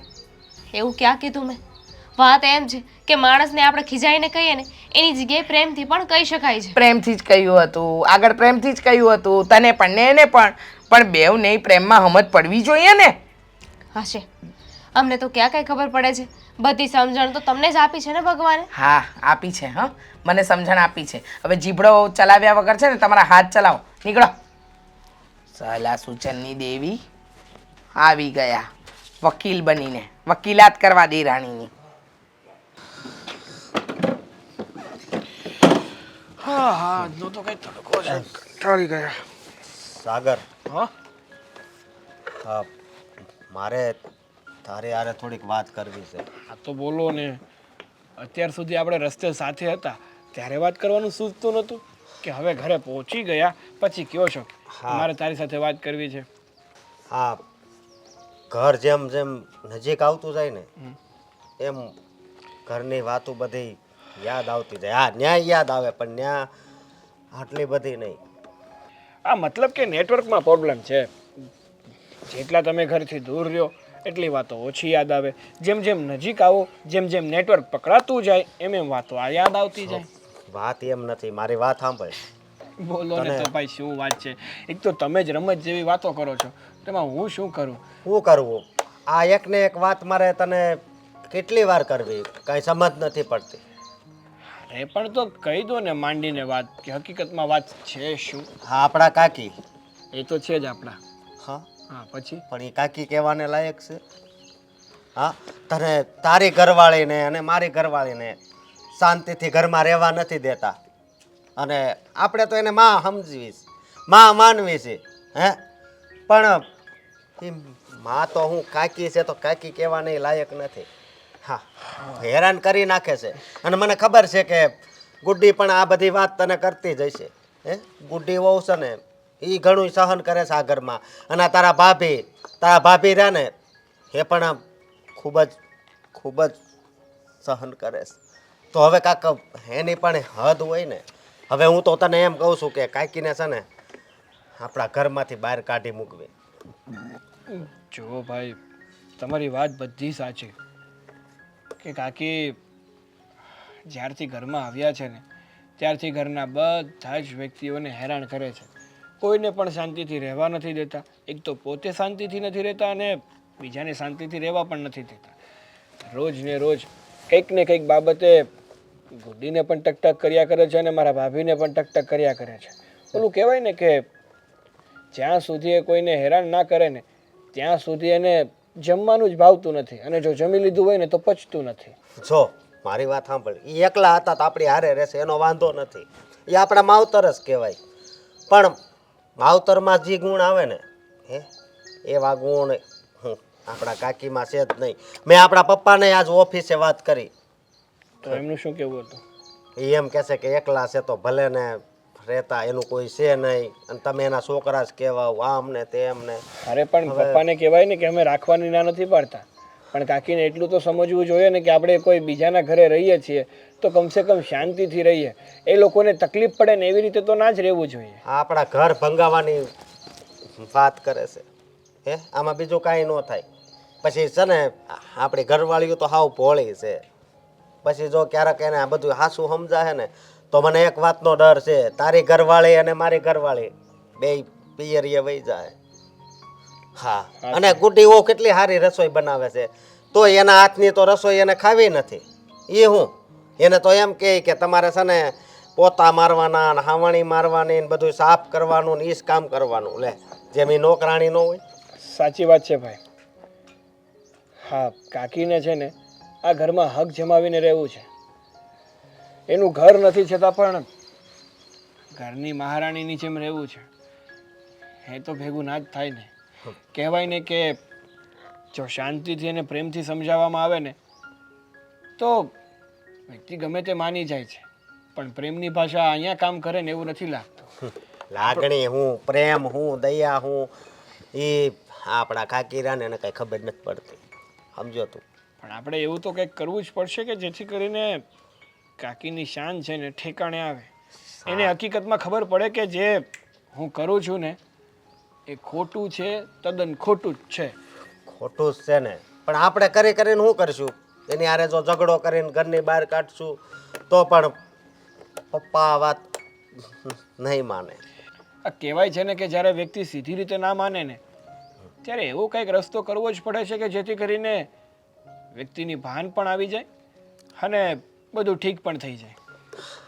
એવું ક્યાં કીધું મેં? વાત એમ છે કે માણસને આપણે ખીજાઈને કહીએ ને એની જગ્યાએ પ્રેમથી પણ કહી શકાય છે. પ્રેમથી જ કહ્યું હતું, આગળ પ્રેમથી જ કહ્યું હતું, તને પણ ને એને પણ બેવ નહીં પ્રેમમાં સમજ પડવી જોઈએ ને. હશે, અમને તો ક્યાં કઈ ખબર પડે છે? બધી સમજણ તો તમને જ આપી છે ને ભગવાને. હા આપી છે. હા, મને સમજણ આપી છે. હવે જીભડો ચલાવ્યા વગર છે ને તમારા હાથ ચલાવો, નીકળો. સલા સૂચનની દેવી આવી ગયા વકીલ બનીને, વકીલાત કરવા દે રાણીની. હા હા, આજનો તો કઈ તડકો છે, કંટાળી ગયા. સાગર, હા, મારે તારે યાર થોડીક વાત કરવી છે. આ તો બોલો ને, અત્યાર સુધી આપણે રસ્તે સાથે હતા ત્યારે વાત કરવાનું સૂચતું નહોતું કે હવે ઘરે પહોંચી ગયા પછી કયો છો મારે તારી સાથે વાત કરવી છે. હા, ઘર જેમ જેમ નજીક આવતું જાય ને એમ ઘરની વાતો બધી યાદ આવતી જાય. હા, ન્યાય યાદ આવે પણ ન્યા આટલી બધી નહીં. આ મતલબ કે નેટવર્કમાં પ્રોબ્લેમ છે. જેટલા તમે ઘરથી દૂર રહ્યો એટલી વાતો ઓછી યાદ આવે. જેમ જેમ નજીક આવો જેમ જેમ નેટવર્ક પકડાતું જાય એમ એમ વાતો આ યાદ આવતી જાય. વાત એમ નથી, મારી વાત સાંભળ. બોલો ને તો ભાઈ શું વાત છે? એક તો તમે જ રમત જેવી વાતો કરો છો, તેમાં હું શું કરું? શું કરવું? આ એક ને એક વાત મારે તને કેટલી વાર કરવી, કઈ સમજ નથી પડતી. એ પણ તો કહી દો ને માંડીને વાત કે હકીકતમાં વાત છે શું. હા, આપણા કાકી. એ તો છે જ આપણા. હા, હા પછી પણ એ કાકી કહેવાને લાયક છે? હા, તને તારી ઘરવાળીને અને મારી ઘરવાળીને શાંતિથી ઘરમાં રહેવા નથી દેતા અને આપણે તો એને માં સમજવી છે, માં માનવી છે. હે, પણ એ માં તો હું કાકી છે તો કાકી કહેવાની લાયક નથી. હા, હેરાન કરી નાખે છે અને મને ખબર છે કે ગુડ્ડી પણ આ બધી વાત તને કરતી જ હશે. હે, ગુડ્ડી વહુ છે ને એ ઘણું સહન કરે છે આ ઘરમાં. અને આ તારા ભાભી રહ્યા ને એ પણ ખૂબ જ સહન કરે છે. તો હવે કાક એની પણ હદ હોય ને. હવે હું તો તને એમ કહું છું કે કાકીને છે ને આપણા ઘરમાંથી બહાર કાઢી મૂકવી. જો ભાઈ, તમારી વાત બધી સાચી કે કાકી જ્યારથી ઘરમાં આવ્યા છે ને ત્યારથી ઘરના બધા જ વ્યક્તિઓને હેરાન કરે છે. કોઈને પણ શાંતિથી રહેવા નથી દેતા. એક તો પોતે શાંતિથી નથી રહેતા અને બીજાને શાંતિથી રહેવા પણ નથી દેતા. રોજ ને રોજ કંઈક ને કંઈક બાબતે ગુડ્ડીને પણ ટકટક કર્યા કરે છે અને મારા ભાભીને પણ ટકટક કર્યા કરે છે. ઓલું કહેવાય ને કે જ્યાં સુધી એ કોઈને હેરાન ના કરે ને ત્યાં સુધી એને જમવાનું જ ભાવતું નથી અને જો જમી લીધું હોય ને તો પચતું નથી. જો મારી વાત સાંભળ, એ એકલા હતા તો આપણી હારે રહેશે એનો વાંધો નથી. એ આપણા માવતર જ કહેવાય. પણ માવતરમાં જે ગુણ આવે ને એવા ગુણ આપણા કાકીમાં છે જ નહીં. મેં આપણા પપ્પાને આજ ઓફિસે વાત કરી. તો એમનું શું કહેવું હતું? એ એમ કહેશે કે એકલા છે તો ભલે ને રહેતા, એનું કોઈ છે નહીં અને તમે એના છોકરા જ કહેવાઓ, આમ ને તેમ ને. અરે પણ પપ્પાને કહેવાય ને કે અમે રાખવાની ના નથી પાડતા, પણ કાકીને એટલું તો સમજવું જોઈએ ને કે આપણે કોઈ બીજાના ઘરે રહીએ છીએ તો કમસે કમ શાંતિથી રહીએ. એ લોકોને તકલીફ પડે ને એવી રીતે તો ના જ રહેવું જોઈએ. આપણા ઘર ભંગાવાની વાત કરે છે. આમાં બીજું કાંઈ ન થાય. પછી છે ને આપણી ઘરવાળીઓ તો હાવ ભોળી છે. પછી જો ક્યારેક એને આ બધું હાસું સમજાશે ને તો મને એક વાતનો ડર છે, તારી ઘરવાળી અને મારી ઘરવાળી બે પિયરીએ વહી જાય. હા, અને ગુડ્ડી ઓ કેટલી સારી રસોઈ બનાવે છે તો એના હાથની તો રસોઈ એને ખાવી નથી. એ હું એને તો એમ કહે કે તમારે છે ને પોતા મારવાના ને હાવણી મારવાની ને બધું સાફ કરવાનું ને એ જ કામ કરવાનું. લે, જેમ એ નોકરાણી ન હોય. સાચી વાત છે ભાઈ. હા, કાકીને છે ને આ ઘરમાં હક જમાવીને રહેવું છે. એનું ઘર નથી છતાં પણ ઘરની મહારાણીની જેમ રહેવું છે. એ તો ભેગું ના જ થાય ને. કહેવાય ને કે જો શાંતિથી અને પ્રેમથી સમજાવવામાં આવે ને તો વ્યક્તિ ગમે તે માની જાય છે. પણ પ્રેમની ભાષા અહીંયા કામ કરે ને એવું નથી લાગતું. લાગણી હું, પ્રેમ હું, દયા હું, એ આપણા કાકીરાને એને કઈ ખબર નથી પડતી. સમજો તું. પણ આપણે એવું તો કંઈક કરવું જ પડશે કે જેથી કરીને કાકીની શાન છે ને ઠેકાણે આવે. એને હકીકતમાં ખબર પડે કે જે હું કરું છું ને એ ખોટું છે, તદ્દન ખોટું જ છે. ખોટું જ છે ને, પણ આપણે કરી કરીને શું કરશું? એની હારે જો ઝઘડો કરીને ઘરની બહાર કાઢશું તો પણ પપ્પા આ વાત નહીં માને. આ કહેવાય છે ને કે જ્યારે વ્યક્તિ સીધી રીતે ના માને ને ત્યારે એવો કંઈક રસ્તો કરવો જ પડે છે કે જેથી કરીને વ્યક્તિની ભાન પણ આવી જાય અને બધું ઠીક પણ થઈ જાય.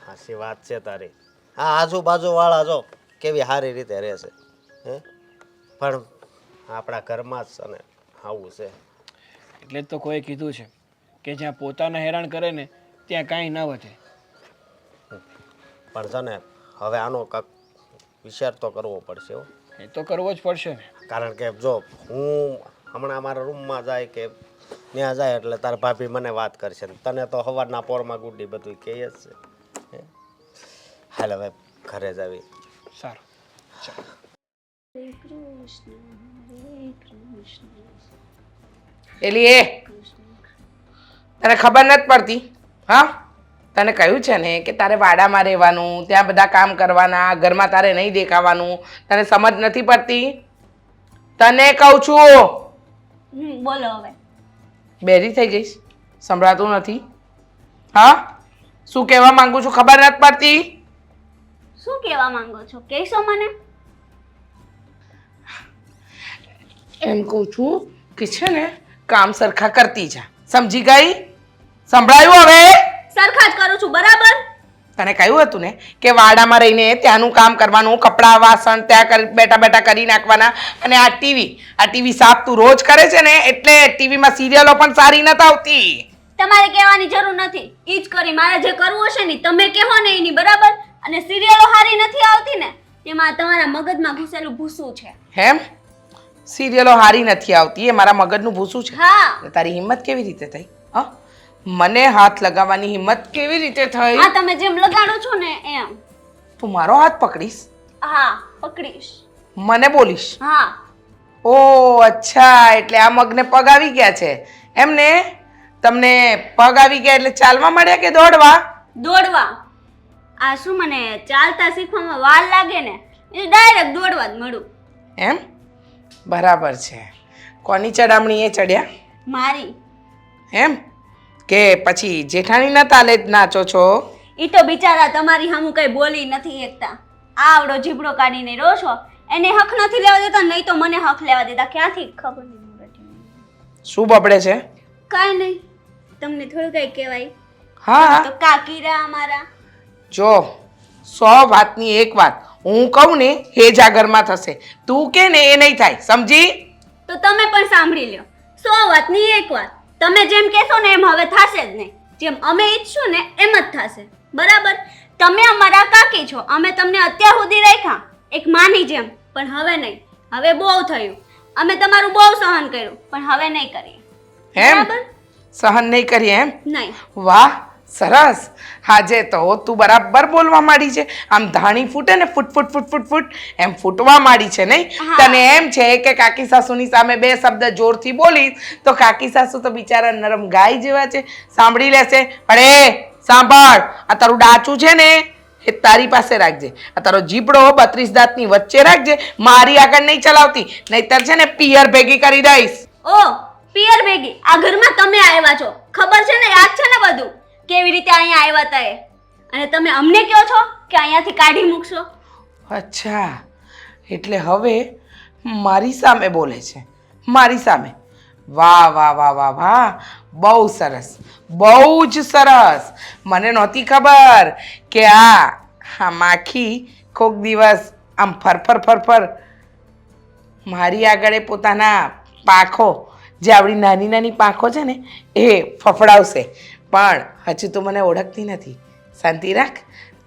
સાચી વાત છે તારી. હા, આજુબાજુવાળા જો કેવી સારી રીતે રહેશે. પણ આપણા ઘરમાં જ છે ને આવું છે. એટલે જ તો કોઈ કીધું છે કે જ્યાં પોતાને હેરાન કરે ને ત્યાં કાંઈ ન વધે. પણ છે ને હવે આનો કાંક વિચાર તો કરવો પડશે હો. એ તો કરવો જ પડશે ને. કારણ કે જો હું હમણાં અમારા રૂમમાં જાય કે ત્યાં જાય એટલે તારા ભાભી મને વાત કરશે ને તને તો સવારના પોરમાં ગુડી બધું કહે જ છે હાલ હવે ઘરે જ આવી સારું ચાલો. એલી એ તને ખબર નથી પડતી હા તને કહ્યું છે ને કે તારે વાડામાં રહેવાનું ત્યાં બધા કામ કરવાના ઘરમાં તારે નહીં દેખાવાનું તને સમજ નથી પડતી તને કહું છું બોલો હવે. બેરી થઈ ગઈશ સંભળાતું નથી હા શું કહેવા માંગુ છું ખબર નથી પડતી શું કહેવા માંગો છો કહેશો મને? એમ કહું છું કે છે ને કામ સરખા કરતી જા સમજી ગઈ સંભળાયું હવે સરખા જ કરું છું બરાબર. તને કહ્યું હતું ને કે વાડામાં રહીને ત્યાંનું કામ કરવાનું કપડાં વાસણ ત્યાં બેઠા બેઠા કરી નાખવાના અને આ ટીવી સાફ તું રોજ કરે છે ને એટલે ટીવીમાં સિરિયલો પણ સારી નથી આવતી. તમારે કહેવાની જરૂર નથી. ઈ જ કરી મારે જે કરવું હશે ને તમે કહો ને એની બરાબર. અને સિરિયલો સારી નથી આવતી ને તેમાં તમારા મગજમાં ઘૂસેલું ભૂસું છે. હેમ સિરિયલો સારી નથી આવતી એ મારા મગજનું ભૂસું છે. હા તારી હિંમત કેવી રીતે થઈ હા મને હાથ લગાવવાની હિંમત કેવી રીતે થઈ? હા તમે જેમ લગાડો છો ને એમ. તું મારો હાથ પકડીશ? હા પકડીશ. મને બોલીશ? હા. ઓ અચ્છા એટલે આ મગને પગ આવી ગયા છે એમને? તમને પગ આવી ગયા એટલે ચાલવા માંડ્યા કે દોડવા? દોડવા. આ શું મને ચાલતા શીખવામાં વાર લાગે ને એ ડાયરેક્ટ દોડવા જ મળું. એમ બરાબર છે. કોની ચડામણી એ ચડ્યા? મારી. એમ કે પછી જેઠાણીના તાલે જ નાચો છો? ઈ તો બિચારા તમારી સામું કઈ બોલી નથી એકતા. આવડો જીબડો કાઢીને રહો છો એને હક નથી લેવા દેતા નહીં તો મને હક લેવા દેતા ક્યાંથી ખબર નહીં. શું બબડે છે? કાંઈ નહીં તમને થોડું કઈ કહેવાય. હા તો કાકીરા અમારા. જો 100 વાતની એક વાત હું કહું ને એ જ આ ઘરમાં થશે તું કે ને એ નહીં થાય સમજી? તો તમે પણ સાંભળી લ્યો 100 વાતની એક વાત. તમે જેમ કહેશો ને એમ હવે થશે જ નહીં. જેમ અમે ઈચ્છશું ને એમ જ થશે બરાબર. તમે અમારા કાકી છો અમે તમને અત્યાર સુધી રાખ્યા એક માની જેમ પણ હવે નહીં. હવે બહુ થયું. અમે તમારું બહુ સહન કર્યું પણ હવે નહીં કરીએ. એમ બરાબર? સહન નહીં કરીએ એમ? નહીં. વાહ સરસ. આજે તો તું બરાબર બોલવા માંડી છે આમ ધાણી ફૂટે ને ફૂટ ફૂટ ફૂટ ફૂટ ફૂટ એમ ફૂટવા માંડી છે નહીં? હા. તને એમ છે કે કાકી સાસુની સામે 2 શબ્દ જોરથી બોલીશ તો કાકી સાસુ તો બિચારા નરમ ગાય જેવા છે સાંભળી લેશે. પણ એ સાંભળ આ તારું ડાચું છે ને એ તારી પાસે રાખજે. આ તારો જીબડો 32 દાંતની વચ્ચે રાખજે મારી આગળ નહીં ચલાવતી નહીતર છે ને પિયર ભેગી કરી દઈશ. ઓ પિયર ભેગી આ ઘરમાં તમે આવ્યા છો ખબર છે ને યાદ છે ને બધું કેવી રીતે અહીંયા આવ્યા હતા એ. અને તમે અમને કહો છો કે અહીંયાથી કાઢી મૂકશો. અચ્છા એટલે હવે મારી સામે બોલે છે મારી સામે. વાહ વાહ વાહ વાહ વાહ બહુ સરસ બહુ જ સરસ. મને નહોતી ખબર કે આ માખી કોક દિવસ આમ ફરફર મારી આગળ પોતાના પાંખો જે આપણી નાની નાની પાંખો છે ને એ ફફડાવશે. પણ હજુ તો મને ઓળખતી નથી. શાંતિ રાખ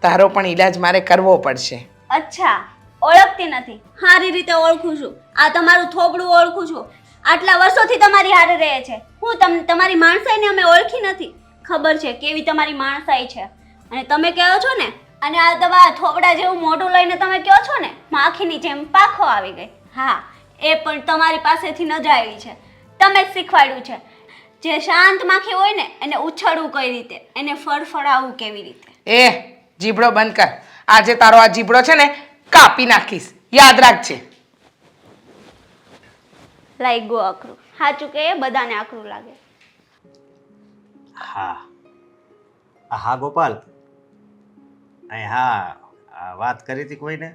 તારો પણ ઈલાજ મારે કરવો પડશે. અચ્છા ઓળખતી નથી. સારી રીતે ઓળખું છું. આ તમારું થોબડું ઓળખું છું. આટલા વર્ષોથી તમારી હારે રહે છે. હું તમારી માણસાઈને અમે ઓળખી નથી. ખબર છે કેવી તમારી માણસાઈ છે. અને તમે કહો છો ને અને આ તમારા થોબડા જેવું મોઢું લઈને તમે કહો છો ને માખીની જેમ પાખો આવી ગઈ. હા એ પણ તમારી પાસેથી ન જ આવી છે. તમે જ શીખવાડ્યું છે. જે શાંત માખી હોય ને એને ઉછળવું કઈ રીતે એને ફડફડાવવું કેવી રીતે. એ જીબડો બંધ કર. આજે તારો આ જીબડો છે ને કાપી નાખીશ યાદ રાખજે. લાગ્યું આકરું. સાચું કે બધાને આકરું લાગે. હા ગોપાલ હા વાત કરી હતી કોઈને?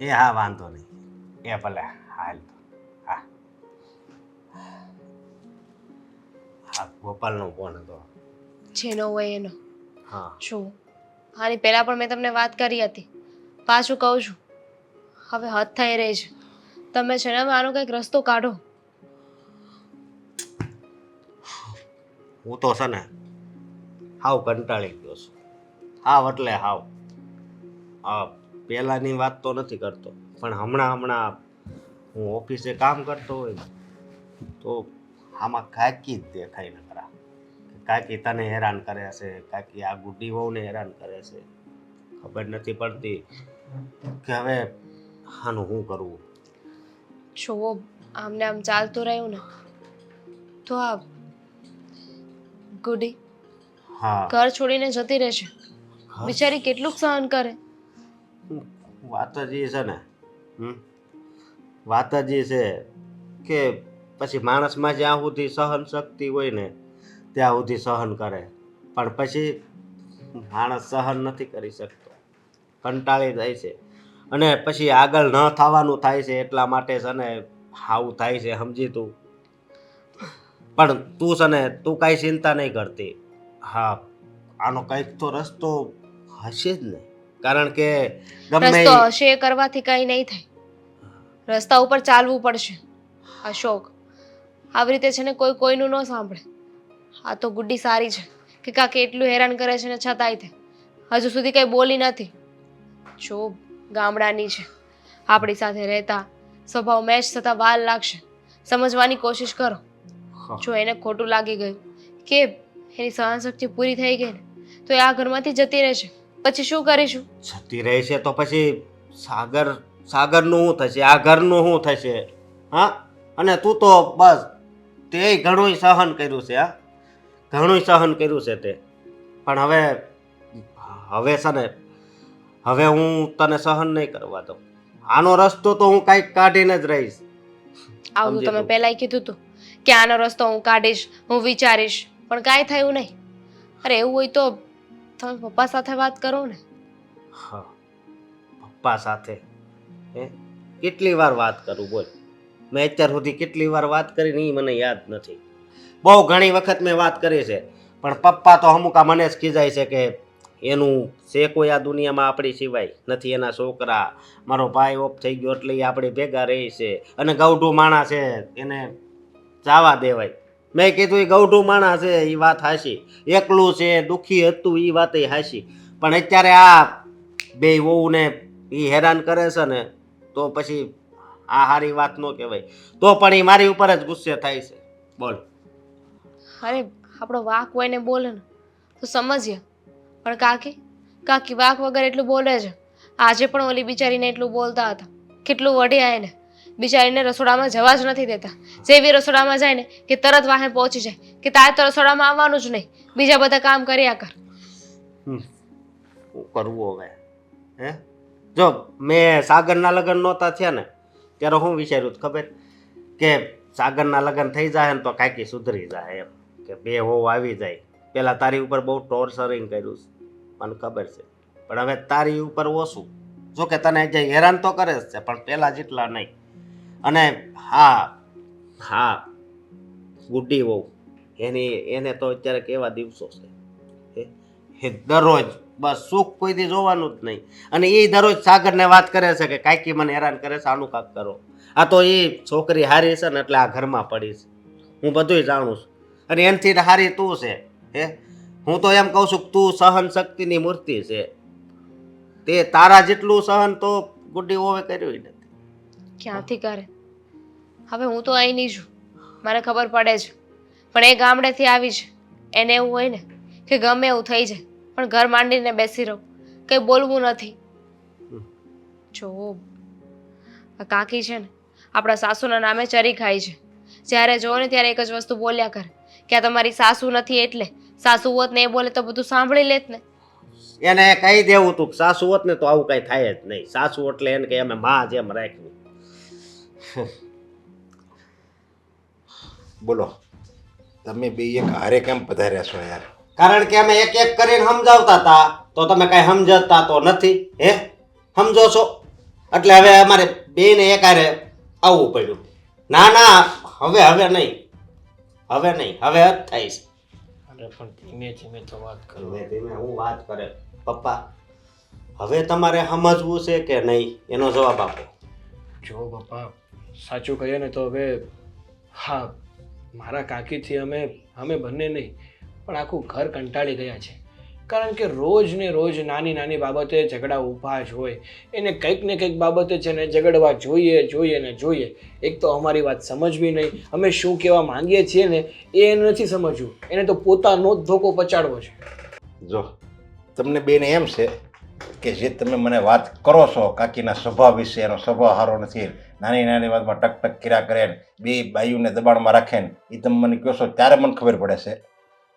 એ હા વાંધો નહીં એ ભલે હાલ હા હા ગોપાલનો ફોન હતો. જેનો હોય એનો. હા શું આની પહેલાં પણ મેં તમને વાત કરી હતી પાછું કહું છું હવે હદ થઈ રહી છે. તમે છે ને આનો કંઈક રસ્તો કાઢો. હું તો છે ને હાવ કંટાળી ગયો છું. હાવ એટલે હાવ પહેલાંની વાત તો નથી કરતો, પણ હમણાં હું ઓફિસે કામ કરતો હોય ને તો આમાં કાકી જ દેખાય ને ખરા. કાકી તને હેરાન કરે છે, કાકી આ ગુડી વહુને હેરાન કરે છે. ખબર નથી પડતી કે હવે આનું શું કરવું. જુઓ, આમને આમ ચાલતું રહ્યું ને તો આ ગુડી હા, ઘર છોડીને જતી રહેશે. બિચારી કેટલું સહન કરે. વાત જ એ છે ને, વાત જ એ છે કે પછી માણસમાં જ્યાં સુધી સહન શક્તિ હોય ને ત્યાં સુધી સહન કરે, પણ પછી માણસ સહન નથી કરી શકતો, કંટાળી જાય છે અને પછી આગળ ન થવાનું થાય છે. એટલા માટે છે ને આવું થાય છે, સમજી તું. પણ તું છે ને, તું કાંઈ ચિંતા નહીં કરતી. હા, આનો કંઈક તો રસ્તો હશે જ ને, કારણ કે ગમે રસ્તો હશે એ કરવાથી કઈ નહીં થાય. રસ્તા ઉપર ચાલવું પડશે. અશોક, આવી રીતે છે ને કોઈ કોઈનું ન સાંભળે. આ તો ગુડ્ડી સારી છે કે કાકી એટલું હેરાન કરે છે ને છતાંય તે હજુ સુધી કઈ બોલી નથી. જો ગામડાની છે, આપણી સાથે રહેતા સ્વભાવ મેચ થતા વાર લાગશે. સમજવાની કોશિશ કરો. જો એને ખોટું લાગી ગયું કે એની સહનશક્તિ પૂરી થઈ ગઈ ને તો એ આ ઘરમાંથી જતી રહેશે. પછી શું કરીશું? જતી રહેશે તો પછી સાગરનું શું થશે, આ ઘરનું શું થશે? હા, અને તું તો બસ તે ઘણું સહન કર્યું છે. હા, ઘણું સહન કર્યું છે તે, પણ હવે છે ને, હવે હું તને સહન નહીં કરવા દઉં. આનો રસ્તો તો હું કાંઈક કાઢીને જ રહીશ. આવું સમજી તમે તું. પહેલાંય કીધું હતું કે આનો રસ્તો હું કાઢીશ, હું વિચારીશ, પણ કાંઈ થયું નહીં. અરે એવું હોય તો તમે પપ્પા સાથે વાત કરો ને. હા, પપ્પા સાથે કેટલી વાર વાત કરું બોલ? મેં અત્યાર સુધી કેટલી વાર વાત કરી ને એ મને યાદ નથી. બહુ ઘણી વખત મેં વાત કરી છે, પણ પપ્પા તો અમુકા મને જ ખીજાય છે કે એનું છે કોઈ આ દુનિયામાં આપણી સિવાય નથી, એના છોકરા, મારો ભાઈ ઓફ થઈ ગયો એટલે એ આપણે ભેગા રહી છે, અને ગૌઢું માણસ છે એને જવા દેવાય. મેં કીધું એ ગૌઢું માણસ છે એ વાત હાશી, એકલું છે, દુઃખી હતું એ વાત એ હાશી, પણ અત્યારે આ બે વહુને એ હેરાન કરે છે ને તો પછી આ સારી વાત ન કહેવાય. તો પણ એ મારી ઉપર જ ગુસ્સે થાય છે. બોલ. અરે આપણો વાક હોય ને બોલે ને તો સમજીએ, પણ કાકી વાક વગર એટલું બોલે છે. આજે પણ ઓલી બિચારીને એટલું બોલતા હતા, કેટલું વઢ્યા એને. બિચારીને રસોડામાં જવા જ નથી દેતા. જેવી રસોડામાં જાય ને કે તરત વાહે પહોંચી જાય કે તારે તો રસોડામાં આવવાનું જ નહીં, બીજા બધા કામ કર્યા કર. શું કરવું હવે? હે, જો મેં સાગરના લગ્ન નહોતા થયા ને ત્યારે હું વિચાર્યું ખબર કે સાગરના લગ્ન થઈ જાય ને તો કાંઈક સુધરી જાય, એમ કે બે વહુ આવી જાય. પહેલાં તારી ઉપર બહુ ટોર્ચરિંગ કર્યું છે, મને ખબર છે, પણ હવે તારી ઉપર ઓછું. જો કે તને જે હેરાન તો કરે જ છે, પણ પહેલાં જેટલા નહીં. અને હા, ગુડી વહુ એને તો અત્યારે કેવા દિવસો છે, એ દરરોજ બસ સુખ કોઈથી જોવાનું જ નહીં. અને એ દરરોજ સાગરને વાત કરે છે કે કાંઈક મને હેરાન કરે છે, આનું કાંક કરો. આ તો એ છોકરી હારી છે ને એટલે આ ઘરમાં પડી છે, હું બધુંય જાણું છું. અને એનથી હારી તું છે. હું તો એમ કહું છું કે તું સહન શક્તિની મૂર્તિ છે. તે તારા જેટલું સહન તો ગુડી હોવે કર્યું નથી. ક્યાંથી કરે? હવે હું તો અહીંની છું, મને ખબર પડે છે, પણ એ ગામડેથી આવી છે. એને એવું હોય ને કે ગમે એવું થઈ જાય પણ ઘર માંડીને બેસી રહું, કંઈ બોલવું નથી. જો આ કાકી છે ને આપણા સાસુના નામે ચરી ખાય છે. જ્યારે જો ને ત્યારે એક જ વસ્તુ બોલ્યા કરે કે આ તમારી સાસુ નથી, એટલે સાસુ હોત ને એ બોલે તો બધું સાંભળી લેત ને. એને કહી દેવું તું સાસુ હોત ને તો આવું કઈ થાય જ નહીં. સાસુ એટલે એને કે અમે માં જેમ રાખવી. બોલો, તમે બે એક હારે કેમ પધાર્યા છો યાર? કારણ કે અમે એક એક કરીને સમજાવતા હતા તો તમે કઈ સમજતા તો નથી. સમજો છો એટલે હવે અમારે બેને એક હારે આવવું પડ્યું. ના હવે નહીં, હવે જ થાય છે. અરે પણ ધીમે ધીમે તો વાત કરો. ધીમે ધીમે હું વાત કરે પપ્પા. હવે તમારે સમજવું છે કે નહીં એનો જવાબ આપો. જો પપ્પા, સાચું કહીએ ને તો હવે હા, મારા કાકીથી અમે બંને નહીં પણ આખું ઘર કંટાળી ગયા છે. કારણ કે રોજ ને રોજ નાની નાની બાબતે ઝઘડા ઊભા જ હોય. એને કંઈક ને કંઈક બાબતે છે ને ઝઘડવા જોઈએ ને જોઈએ. એક તો અમારી વાત સમજવી નહીં, અમે શું કહેવા માંગીએ છીએ ને એ એને નથી સમજવું. એને તો પોતાનો જ ધોકો પચાડવો છે. જો તમને બેને એમ છે કે જે તમે મને વાત કરો છો કાકીના સ્વભાવ વિશે, એનો સ્વભાવ સારો નથી, નાની નાની વાતમાં ટક ટક કર્યા કરે ને બે બાયુને દબાણમાં રાખે ને એ તમે મને કહો છો ત્યારે મને ખબર પડે છે.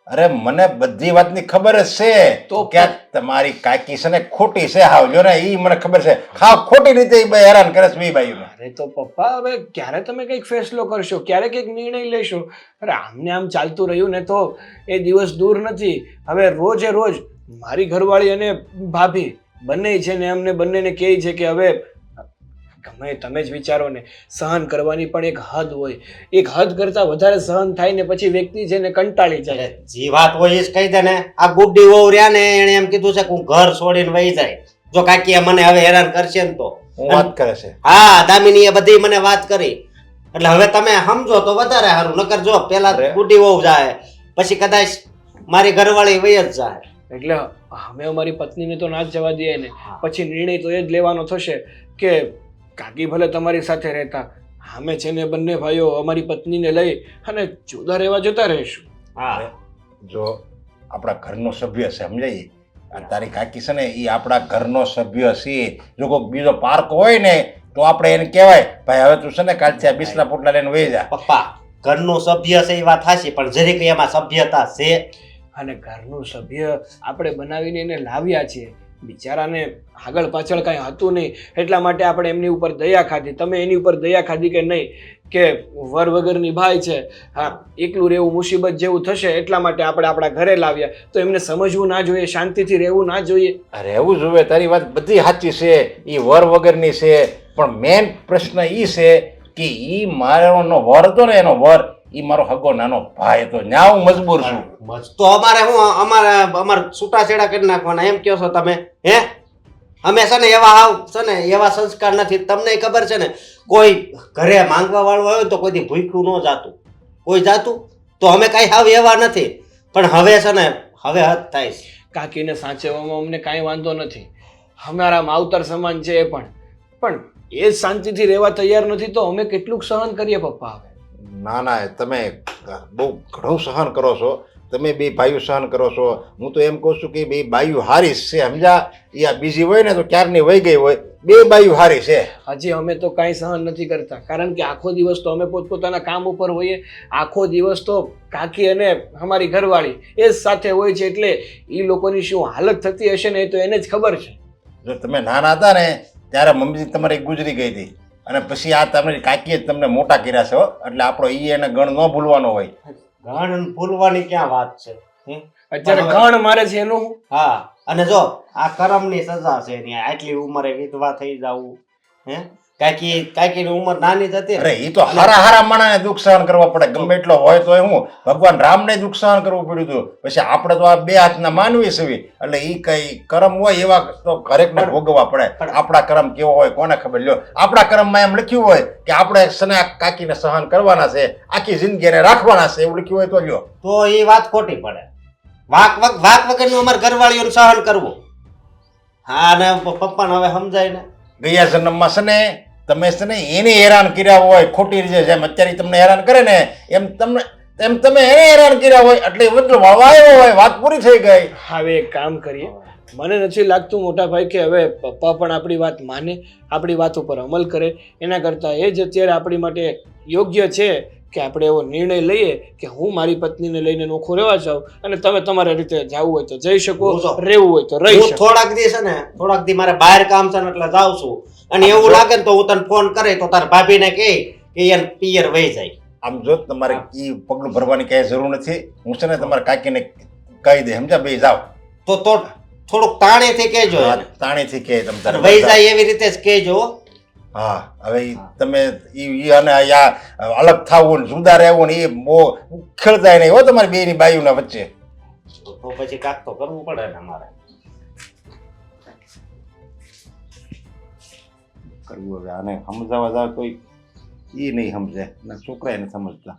અરે મને બધી વાતની ખબર જ છે તો ક્યાંક તમારી કાકી છે ને ખોટી છે. હાવ જો ને એ મને ખબર છે, ખાવ ખોટી રીતે એ બે હેરાન કરે છે બે બાયુને. અરે તો પપ્પા, હવે ક્યારે તમે કંઈક ફેસલો કરશો, ક્યારે કંઈક નિર્ણય લેશો? અરે આમને આમ ચાલતું રહ્યું ને તો એ દિવસ દૂર નથી. હવે રોજે રોજ મારી ઘરવાળી અને ભાભી બંને છે ને અમને બંનેને કહે છે કે હવે ગમે તમે જ વિચારો ને, સહન કરવાની પણ એક હદ હોય. એક હદ કરતાં વધારે સહન થાય ને પછી વ્યક્તિ છે ને કંટાળી જાય. એટલે જે વાત હોય એ જ કહી દે ને. આ ગુડ્ડી વહુ રહ્યા ને એને એમ કીધું છે કે હું ઘર છોડીને વહી જાય જો કાકીએ મને હવે હેરાન કરશે ને તો. હું વાત કરે છે. હા, દામિનીએ બધી મને વાત કરી. એટલે હવે તમે સમજો તો વધારે સારું. નકર જો પેલા ગુડ્ડી વહુ જાય પછી કદાચ મારી ઘરવાળી વહી જ જાય. એટલે અમે અમારી પત્નીને તો ના જ જવા દઈએ ને. પછી નિર્ણય તો એ જ લેવાનો થશે કે કાકી ભલે તમારી સાથે રહેતા, અમે છે ને બંને ભાઈઓ અમારી પત્નીને લઈ અને જુદા રહેવા જતા રહીશું. હા, જો આપણા ઘરનો સભ્ય છે, સમજાય? અને તારી કાકી છે ને એ આપણા ઘરનો સભ્ય છે. જો કોઈક બીજો પાર્ક હોય ને તો આપણે એને કહેવાય ભાઈ હવે તું છે ને કાલથી આ બિસ્લા પોટલા લઈને વહી જા. પપ્પા ઘરનું સભ્ય છે એ વાત હાચી, પણ જરીક એમાં સભ્યતા છે. અને ઘરનું સભ્ય આપણે બનાવીને એને લાવ્યા છીએ. બિચારાને આગળ પાછળ કાંઈ હતું નહીં, એટલા માટે આપણે એમની ઉપર દયા ખાધી. તમે એની ઉપર દયા ખાધી કે નહીં કે વર વગરની ભાઈ છે, હા એકલું રહેવું મુસીબત જેવું થશે એટલા માટે આપણે આપણા ઘરે લાવ્યા. તો એમને સમજવું ના જોઈએ, શાંતિથી રહેવું ના જોઈએ? અરે એવું જોવે, તારી વાત બધી સાચી છે, એ વર વગરની છે, પણ મેન પ્રશ્ન એ છે કે એ મારો વર હતો ને, એનો વર એ મારો હગો નાનો ભાઈ હતો. ન્યા હું મજબૂર છું. તો અમારે હું અમારે છૂટાછેડા કરી નાખવાના એમ કહો છો તમે? હે, અમે છે ને એવા છે ને એવા સંસ્કાર નથી. તમને ખબર છે ને, કોઈ ઘરે માંગવા વાળું હોય તો કોઈ ભૂખ્યું ન જાતું, કોઈ જાતું. તો અમે કઈ હાવ એવા નથી. પણ હવે છે ને હવે હદ થાય છે. કાકીને સાચવવામાં અમને કાંઈ વાંધો નથી, અમારા માવતર સમાન છે એ પણ એ જ શાંતિથી રહેવા તૈયાર નથી તો અમે કેટલુંક સહન કરીએ પપ્પા? હવે ના ના, તમે બહુ ઘણું સહન કરો છો. તમે બે ભાઈઓ સહન કરો છો. હું તો એમ કહું છું કે બે બાઈઓ હારી છે, સમજા? એ આ બીજી હોય ને તો ક્યારની વહી ગઈ હોય. બે બાઈઓ હારી છે. હજી અમે તો કાંઈ સહન નથી કરતા, કારણ કે આખો દિવસ તો અમે પોતપોતાના કામ ઉપર હોઈએ. આખો દિવસ તો કાકી અને અમારી ઘરવાળી એ જ સાથે હોય છે, એટલે એ લોકોની શું હાલત થતી હશે ને એ તો એને જ ખબર છે. જો તમે નાના હતા ને ત્યારે મમ્મી તમારી ગુજરી ગઈ હતી, અને પછી આ તમારી કાકીએ જ તમને મોટા કર્યા છે. એટલે આપણો એને ગણ ન ભૂલવાનો હોય. ગણ ભૂલવાની ક્યાં વાત છે? અત્યારે ગણ મારે છે એનું. હા, અને જો આ કરમની સજા છે એની. આટલી ઉંમરે વિધવા થઈ જવું. હે, કાકીની ઉંમર નાની જ હતી. અરે એ તો હારા હારા માણસને દુઃખ સહન કરવા પડે, ગમે એટલો હોય તો. હું ભગવાન રામને દુઃખ સહન કરવું પડ્યું હતું. પછી આપણે તો આ બે હાથના માનવી છે, એટલે એ કઈ કરમ હોય એવા તો હરેકને ભોગવવા પડે. આપણા કરમ કેવો હોય કોને ખબર? લ્યો, આપણા કરમમાં એમ લખ્યું હોય કે આપણે સને કાકીને સહન કરવાના છે, આખી જિંદગી એને રાખવાના છે, એવું લખ્યું હોય તો લ્યો. તો એ વાત ખોટી પડે. વાક વગરનું અમારે ઘરવાળીઓને સહન કરવું. હા, અને પપ્પાને હવે સમજાય ને. ગયા જન્મમાં છે ને તમે છે ને એને હેરાન કર્યા હોય ખોટી રીતે, જેમ અત્યારે તમને હેરાન કરે ને એમ તમે એને હેરાન કર્યા હોય, એટલે બધું વળવા આવ્યો હોય. વાત પૂરી થઈ ગઈ. હવે એક કામ કરીએ, મને નથી લાગતું મોટા ભાઈ કે હવે પપ્પા પણ આપણી વાત માને, આપણી વાત ઉપર અમલ કરે. એના કરતાં એ જ અત્યારે આપણી માટે યોગ્ય છે કે આપણે એવો નિર્ણય લઈએ કે હું મારી પત્નીને લઈને નોખો રહેવા જાઉં અને તમે તમારા રીતે જવું હોય તો જઈ શકો, રહેવું હોય તો રહી શકો. થોડાક દી છે ને, થોડાક દી મારે બહાર કામ છે ને એટલે જાઉં છું. અને એવું લાગે ને તો હું તને ફોન કરે તો તાર ભાભીને કહે કે એને પિયર વહી જાય. આમ જો તમારે એ પગલું ભરવાની કઈ જરૂર નથી. હું છે ને તમારા કાકીને કહી દે, સમજા? બે જાઓ તો થોડુંક તાણેથી કહેજો. તાણીથી કહે તમ તારે વહી જાય એવી રીતે જ કહેજો. હા, હવે તમે અને અલગ થવું ને જુદા રહેવું ને એ બહુ ખેલતા નહીં હો તમારી બે ની બાયુના વચ્ચે. તો પછી કાક તો કરવું પડે ને અમારે. કરવું હવે આને સમજાવવા જાવ તો એ નહીં સમજે ને છોકરા એને સમજતા.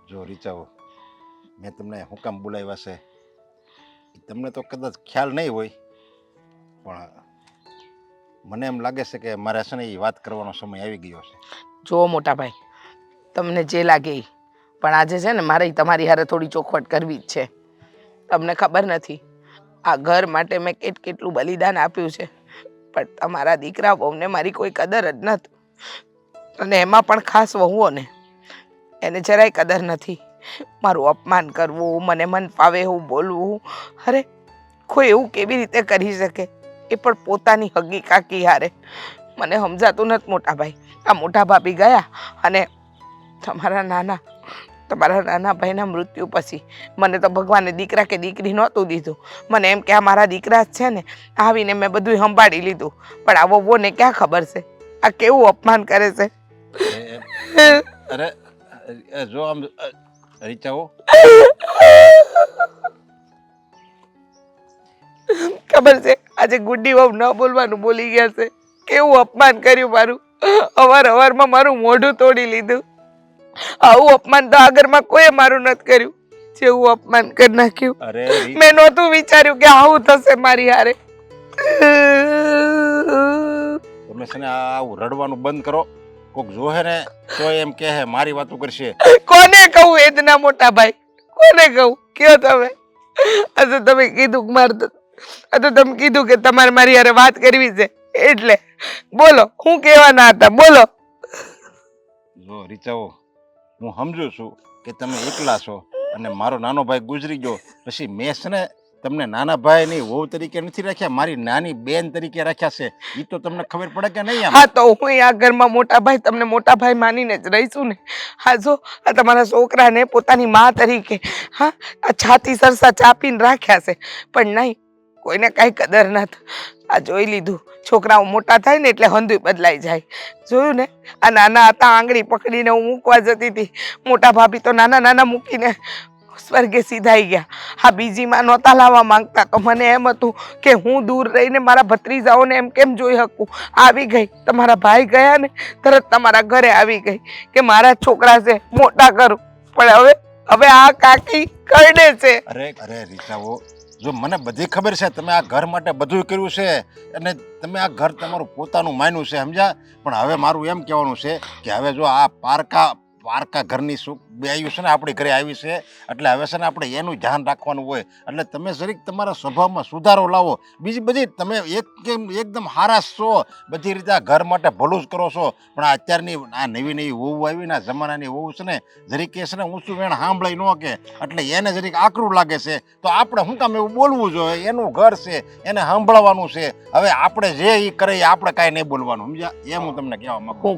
જો રીચાઓ મેં તમને હું કામ બોલાવ્યા છે એ તમને તો કદાચ ખ્યાલ નહીં હોય, પણ મને એમ લાગે છે કે મારે છે ને એ વાત કરવાનો સમય આવી ગયો છે. જુઓ મોટા ભાઈ, તમને જે લાગે એ, પણ આજે છે ને મારે તમારી હારે થોડી ચોખવટ કરવી જ છે. તમને ખબર નથી આ ઘર માટે મેં કેટલું બલિદાન આપ્યું છે, પણ તમારા દીકરા વહુને મારી કોઈ કદર જ નથી. અને એમાં પણ ખાસ વહુઓને એને જરાય કદર નથી. મારું અપમાન કરવું, મને મન ફાવે એવું બોલવું, અરે કોઈ એવું કેવી રીતે કરી શકે, એ પણ પોતાની હગી કાકી હારે. મને સમજાતું નથી મોટા ભાઈ. આ મોટા ભાભી ગયા અને તમારા નાના ભાઈના મૃત્યુ પછી મને તો ભગવાને દીકરા કે દીકરી નહોતું દીધું. મને એમ કે આ મારા દીકરા જ છે ને, આવીને મેં બધું સંભાળી લીધું. પણ આ વહુઓને ક્યાં ખબર છે આ કેવું અપમાન કરે છે. અરે જો આમ રીચાઓ, ખબર છે આજે ગુડ્ડી વહુ ન બોલવાનું બોલી ગયા છે. કેવું અપમાન કર્યું મારું, અવારમાં મારું મોઢું તોડી લીધું. આવું અપમાન તો આગળમાં કોઈ મારું નથી કર્યું જેવું અપમાન કરી નાખ્યું. અરે મેં નહોતું વિચાર્યું કે આવું થશે મારી હારે. તમે છે ને આવું રડવાનું બંધ કરો. કોક જોહે ને તો એમ કહે મારી વાતો કરશે. કોને કહું એદના મોટા ભાઈ, કોને કહું કયો તમે? આ તો તમે કીધું તમે કીધું કે તમારે મારી હારે વાત કરવી છે, એટલે બોલો હું કહેવાના હતા, બોલો. જો રીચાઓ, હું સમજુ છું કે તમે એકલા છો અને મારો નાનો ભાઈ ગુજરી ગયો પછી મેં છે ને તમને નાના ભાઈની વહુ તરીકે નથી રાખ્યા, મારી નાની બેન તરીકે રાખ્યા છે. એ તો તમને ખબર પડે કે નહીં? હા તો હું આ ઘરમાં મોટા ભાઈ, તમને મોટા ભાઈ માનીને જ રહીશું ને. હા જો આ તમારા છોકરાને પોતાની મા તરીકે હા આ છાતી સરસા ચાપીને રાખ્યા છે, પણ નહીં, કોઈને કાંઈ કદર નથી. આ જોઈ લીધું, છોકરાઓ મોટા થાય ને એટલે હંધુય બદલાઈ જાય. જોયું ને, આ નાના હતા આંગળી પકડીને હું મૂકવા જતી હતી, મોટા ભાભી તો નાના મૂકીને સ્વર્ગે સીધાઈ ગયા. આ બીજી માં નહોતા લાવવા માંગતા તો મને એમ હતું કે હું દૂર રહીને મારા ભત્રીજાઓને એમ કેમ જોઈ શકું. આવી ગઈ, તમારા ભાઈ ગયા ને તરત તમારા ઘરે આવી ગઈ કે મારા છોકરા છે મોટા કરું. પણ હવે આ કાકી કરડે છે. અરે રીચાઓ, જો મને બધી ખબર છે તમે આ ઘર માટે બધું કર્યું છે અને તમે આ ઘર તમારું પોતાનું માન્યું છે, સમજ્યા? પણ હવે મારું એમ કહેવાનું છે કે હવે જો આ પારકા ઘરની સુખ બે આવ્યું છે ને આપણી ઘરે આવી છે, એટલે હવે છે ને આપણે એનું ધ્યાન રાખવાનું હોય. એટલે તમે જરીક તમારા સ્વભાવમાં સુધારો લાવો. બીજી બધી તમે એકદમ હારાશ છો, બધી રીતે આ ઘર માટે ભલું જ કરો છો, પણ આ અત્યારની આ નવી વહુ આવી ને આ જમાનાની વહુ છે ને જરીક એ છે ને ઊંચું વેણ સાંભળાય ન કે, એટલે એને જરીક આકરું લાગે છે. તો આપણે શું કામ એવું બોલવું જોઈએ? એનું ઘર છે, એને સાંભળવાનું છે. હવે આપણે જે એ કરે આપણે કાંઈ નહીં બોલવાનું, સમજ્યા? એમ હું તમને કહેવા માંગુ.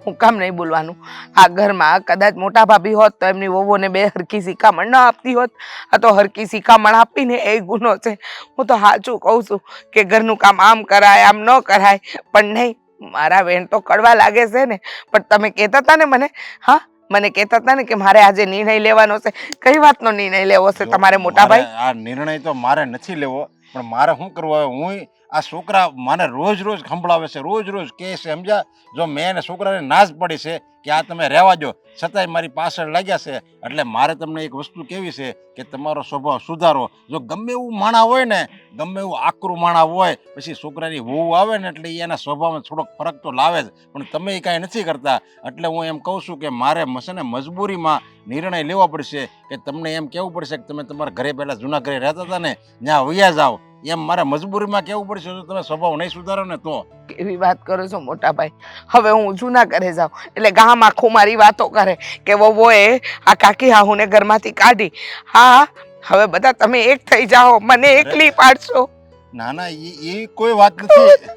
હું કામ નહીં બોલવાનું? આ ઘરમાં કદાચ મોટા ભાભી હોત તો એમની વહુઓને બે હરકી શિખામણ ન આપતી હોત. આ તો હરકી શિખામણ આપીને એ ગુનો છે. હું તો સાચું કહું છું કે ઘરનું કામ આમ કરાય આમ ન કરાય, પણ નહીં, મારા વેણ તો કડવા લાગે છે ને. પણ તમે કહેતા હતા ને મને, હા મને કહેતા હતા ને કે મારે આજે નિર્ણય લેવાનો છે. કઈ વાતનો નિર્ણય લેવો છે તમારે મોટા ભાઈ? આ નિર્ણય તો મારે નથી લેવો, પણ મારે શું કરવું? હું આ છોકરા મને રોજ સંભળાવે છે, રોજ કહે છે, સમજ્યા? જો મેં એને છોકરાને ના જ પડી છે કે આ તમે રહેવા દો, છતાંય મારી પાછળ લાગ્યા છે. એટલે મારે તમને એક વસ્તુ કેવી છે કે તમારો સ્વભાવ સુધારો. જો ગમે એવું માણા હોય ને, ગમે એવું આકરું માણા હોય, પછી છોકરાની વહુ આવે ને એટલે એના સ્વભાવમાં થોડોક ફરક તો લાવે જ, પણ તમે એ કાંઈ નથી કરતા. એટલે હું એમ કહું છું કે મારે છે ને મજબૂરીમાં નિર્ણય લેવો પડશે કે તમને એમ કહેવું પડશે કે તમે તમારા ઘરે પહેલાં જૂના ઘરે રહેતા હતા ને ત્યાં વયા જાઓ, એમ મારે મજબૂરીમાં કહેવું પડશે. જો તમે સ્વભાવ નહીં સુધારો ને તો. કેવી વાત કરો છો મોટા ભાઈ? હવે હું જૂના ઘરે જાઉં એટલે ગામ આખું મારી વાતો કરે કે વહુએ આ કાકી હાહુને ઘરમાંથી કાઢી. હા હવે બધા તમે એક થઈ જાઓ, મને એકલી પાડશો? ના એ કોઈ વાત નથી,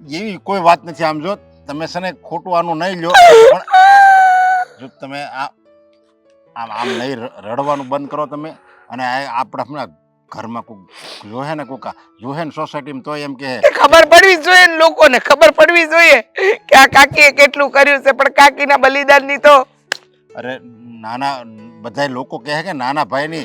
એવી કોઈ વાત નથી. આમ જો તમે છે ને ખોટું આનું નહીં લો, પણ જો તમે આમ નહીં રડવાનું બંધ કરો તમે. અને આપણે ઘરમાં કોઈક જોહે ને સોસાયટીમાં તો એમ કે ખબર પડવી જોઈએ ને, લોકોને ખબર પડવી જોઈએ કે આ કાકીએ કેટલું કર્યું છે. પણ કાકીના બલિદાનની તો અરે નાના બધા લોકો કહે કે નાનો ભાઈ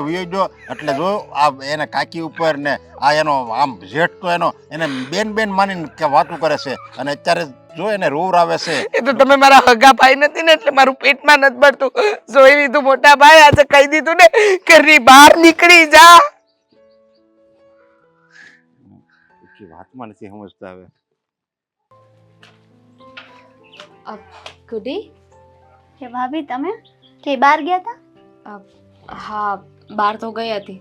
વયો ગયો એટલે જો આ એને કાકી ઉપર ને આ એનો આમ જેઠ તો એને બેન માનીને કે વાતું કરે છે. અને અત્યારે જો એને રોવરાવે છે. એ તો તમે મારા હગા ભાઈ નથી ને એટલે મારું પેટમાં નથી ભરતું. જોઈ લીધું મોટા ભાઈ, આજે કહી દીધું ને ઘરની બહાર નીકળી જા. વાતમાં નથી સમજતા હવે. ગુડી કે ભાભી તમે કે બહાર ગયા હતા? હા, બહાર તો ગઈ હતી.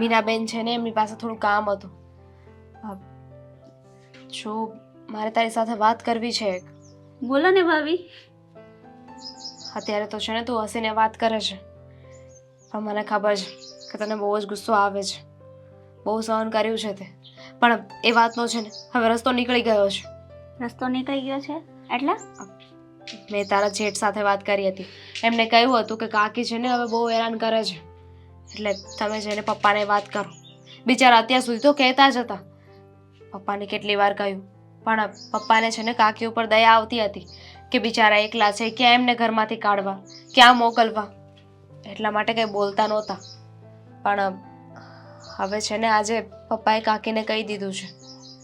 મીનાબેન છે ને એમની પાસે થોડું કામ હતું. જો મારે તારી સાથે વાત કરવી છે. બોલો ને ભાભી. અત્યારે તો છે ને તું હસીને વાત કરે છે, પણ મને ખબર છે કે તને બહુ જ ગુસ્સો આવે છે. બહુ સહન કર્યું છે તે, પણ એ વાતનો છે ને હવે રસ્તો નીકળી ગયો છે. રસ્તો નીકળી ગયો છે એટલે? મેં તારા જેઠ સાથે વાત કરી હતી. એમને કહ્યું હતું કે કાકી છે ને હવે બહુ હેરાન કરે છે, એટલે તમે જઈને પપ્પાને વાત કરો. બિચારા અત્યાર સુધી તો કહેતા જ હતા. પપ્પાને કેટલી વાર કહ્યું, પણ પપ્પાને છે ને કાકી ઉપર દયા આવતી હતી કે બિચારા એકલા છે, ક્યાં એમને ઘરમાંથી કાઢવા, ક્યાં મોકલવા, એટલા માટે કંઈ બોલતા નહોતા. પણ હવે છે ને આજે પપ્પાએ કાકીને કહી દીધું છે.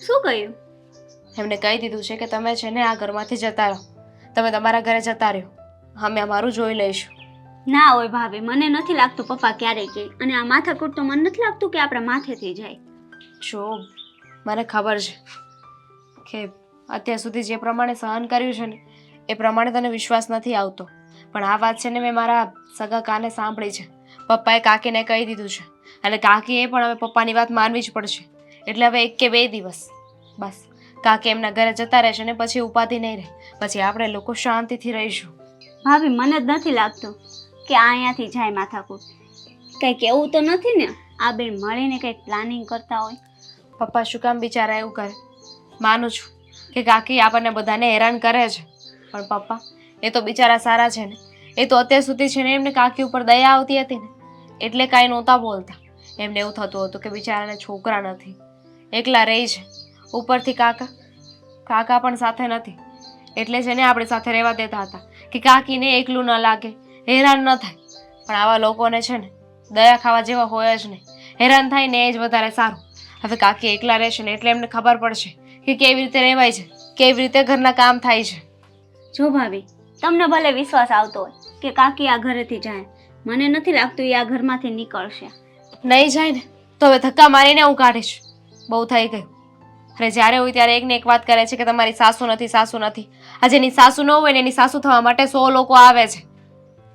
શું કહ્યું? એમને કહી દીધું છે કે તમે છે ને આ ઘરમાંથી જતા રહો, તમે તમારા ઘરે જતા રહ્યો, અમે અમારું જોઈ લઈશું. ના હોય ભાભી, મને નથી લાગતું પપ્પા ક્યારેય કહે. અને આ માથાકૂટ તો મને નથી લાગતું કે આપણા માથેથી જાય. જો મને ખબર છે કે અત્યાર સુધી જે પ્રમાણે સહન કર્યું છે ને એ પ્રમાણે તને વિશ્વાસ નથી આવતો, પણ આ વાત છે ને મેં મારા સગા કાને સાંભળી છે. પપ્પાએ કાકીને કહી દીધું છે, અને કાકીએ પણ હવે પપ્પાની વાત માનવી જ પડશે. એટલે હવે 1 કે 2 દિવસ બસ કાકી એમના ઘરે જતા રહેશે ને પછી ઉપાધિ નહીં રહે, પછી આપણે લોકો શાંતિથી રહીશું. ભાભી મને જ નથી લાગતું કે આ અહીંયાથી જાય માથાકૂટ. કંઈક એવું તો નથી ને આ બેન મળીને કંઈક પ્લાનિંગ કરતા હોય? પપ્પા શું કામ બિચારા એવું કરે? માનું છું કે કાકી આપણને બધાને હેરાન કરે છે, પણ પપ્પા એ તો બિચારા સારા છે ને. એ તો અત્યાર સુધી છે ને એમને કાકી ઉપર દયા આવતી હતી ને એટલે કાંઈ નહોતા બોલતા. એમને એવું થતું હતું કે બિચારાને છોકરા નથી, એકલા રહી છે. ઉપરથી કાકા પણ સાથે નથી, એટલે છે ને આપણી સાથે રહેવા દેતા હતા કે કાકીને એકલું ન લાગે, હેરાન ન થાય. પણ આવા લોકોને છે ને દયા ખાવા જેવા હોય જ નહીં. હેરાન થાય ને એ જ વધારે સારું. હવે કાકી એકલા રહેશે ને એટલે એમને ખબર પડશે કે કેવી રીતે રહેવાય છે, કેવી રીતે ઘરના કામ થાય છે. જો ભાભી, તમને ભલે વિશ્વાસ આવતો હોય કે કાકી આ ઘરેથી જાય, મને નથી લાગતું એ આ ઘરમાંથી નીકળશે. નહીં જાય ને તો હવે ધક્કા મારીને હું કાઢીશ. બહુ થઈ ગયું. અરે જ્યારે હોય ત્યારે એકને એક વાત કરે છે કે તમારી સાસુ નથી, સાસુ નથી. આજે એની સાસુ ન હોય ને એની સાસુ થવા માટે 100 લોકો આવે છે.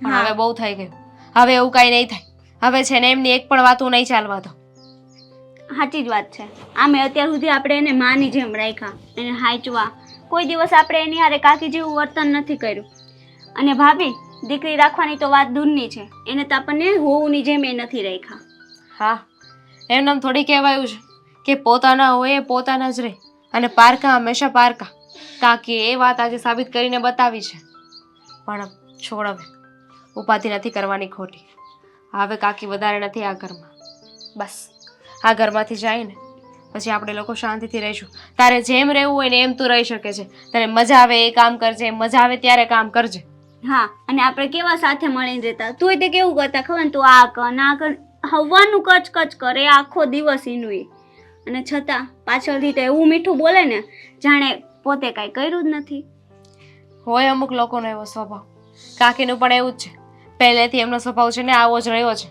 પણ હવે બહુ થઈ ગયું. હવે એવું કાંઈ નહીં થાય. હવે છે ને એમની એક પણ વાતું નહીં ચાલવા દો. સાચી જ વાત છે. આમે અત્યાર સુધી આપણે એને માની જેમ રાખ્યા, એને હાંચવા. કોઈ દિવસ આપણે એની હારે કાકી જેવું વર્તન નથી કર્યું. અને ભાભી, દીકરી રાખવાની તો વાત દૂરની છે, એને તો આપણને હોવની જેમ એ નથી રાખ્યા. હા, એમને આમ થોડી કહેવાયું છે કે પોતાના હોય એ પોતાના જ રહે, અને પારકા હંમેશા પારકા. કાકીએ એ વાત આજે સાબિત કરીને બતાવી છે. પણ છોડ, હવે ઉપાધિ નથી કરવાની ખોટી. હવે કાકી વધારે નથી આ ઘરમાં. બસ આ ઘરમાંથી જાય ને પછી આપણે લોકો શાંતિથી રહીશું. તારે જેમ રહેવું હોય ને એમ તું રહી શકે છે. તને મજા આવે એ કામ કરજે, મજા આવે ત્યારે કામ કરજે. હા, અને આપણે કેવા સાથે મળીને રહેતા. તું તે કેવું કરતા ખબર ને, તું આ કર ના કર, હવાનું કચ કરે આખો દિવસ એનું. અને છતાં પાછળથી તો એવું મીઠું બોલે ને જાણે પોતે કાંઈ કર્યું જ નથી. હોય અમુક લોકોનો એવો સ્વભાવ. કાકીનું પણ એવું જ છે. પહેલેથી એમનો સ્વભાવ છે ને આવો જ રહ્યો છે.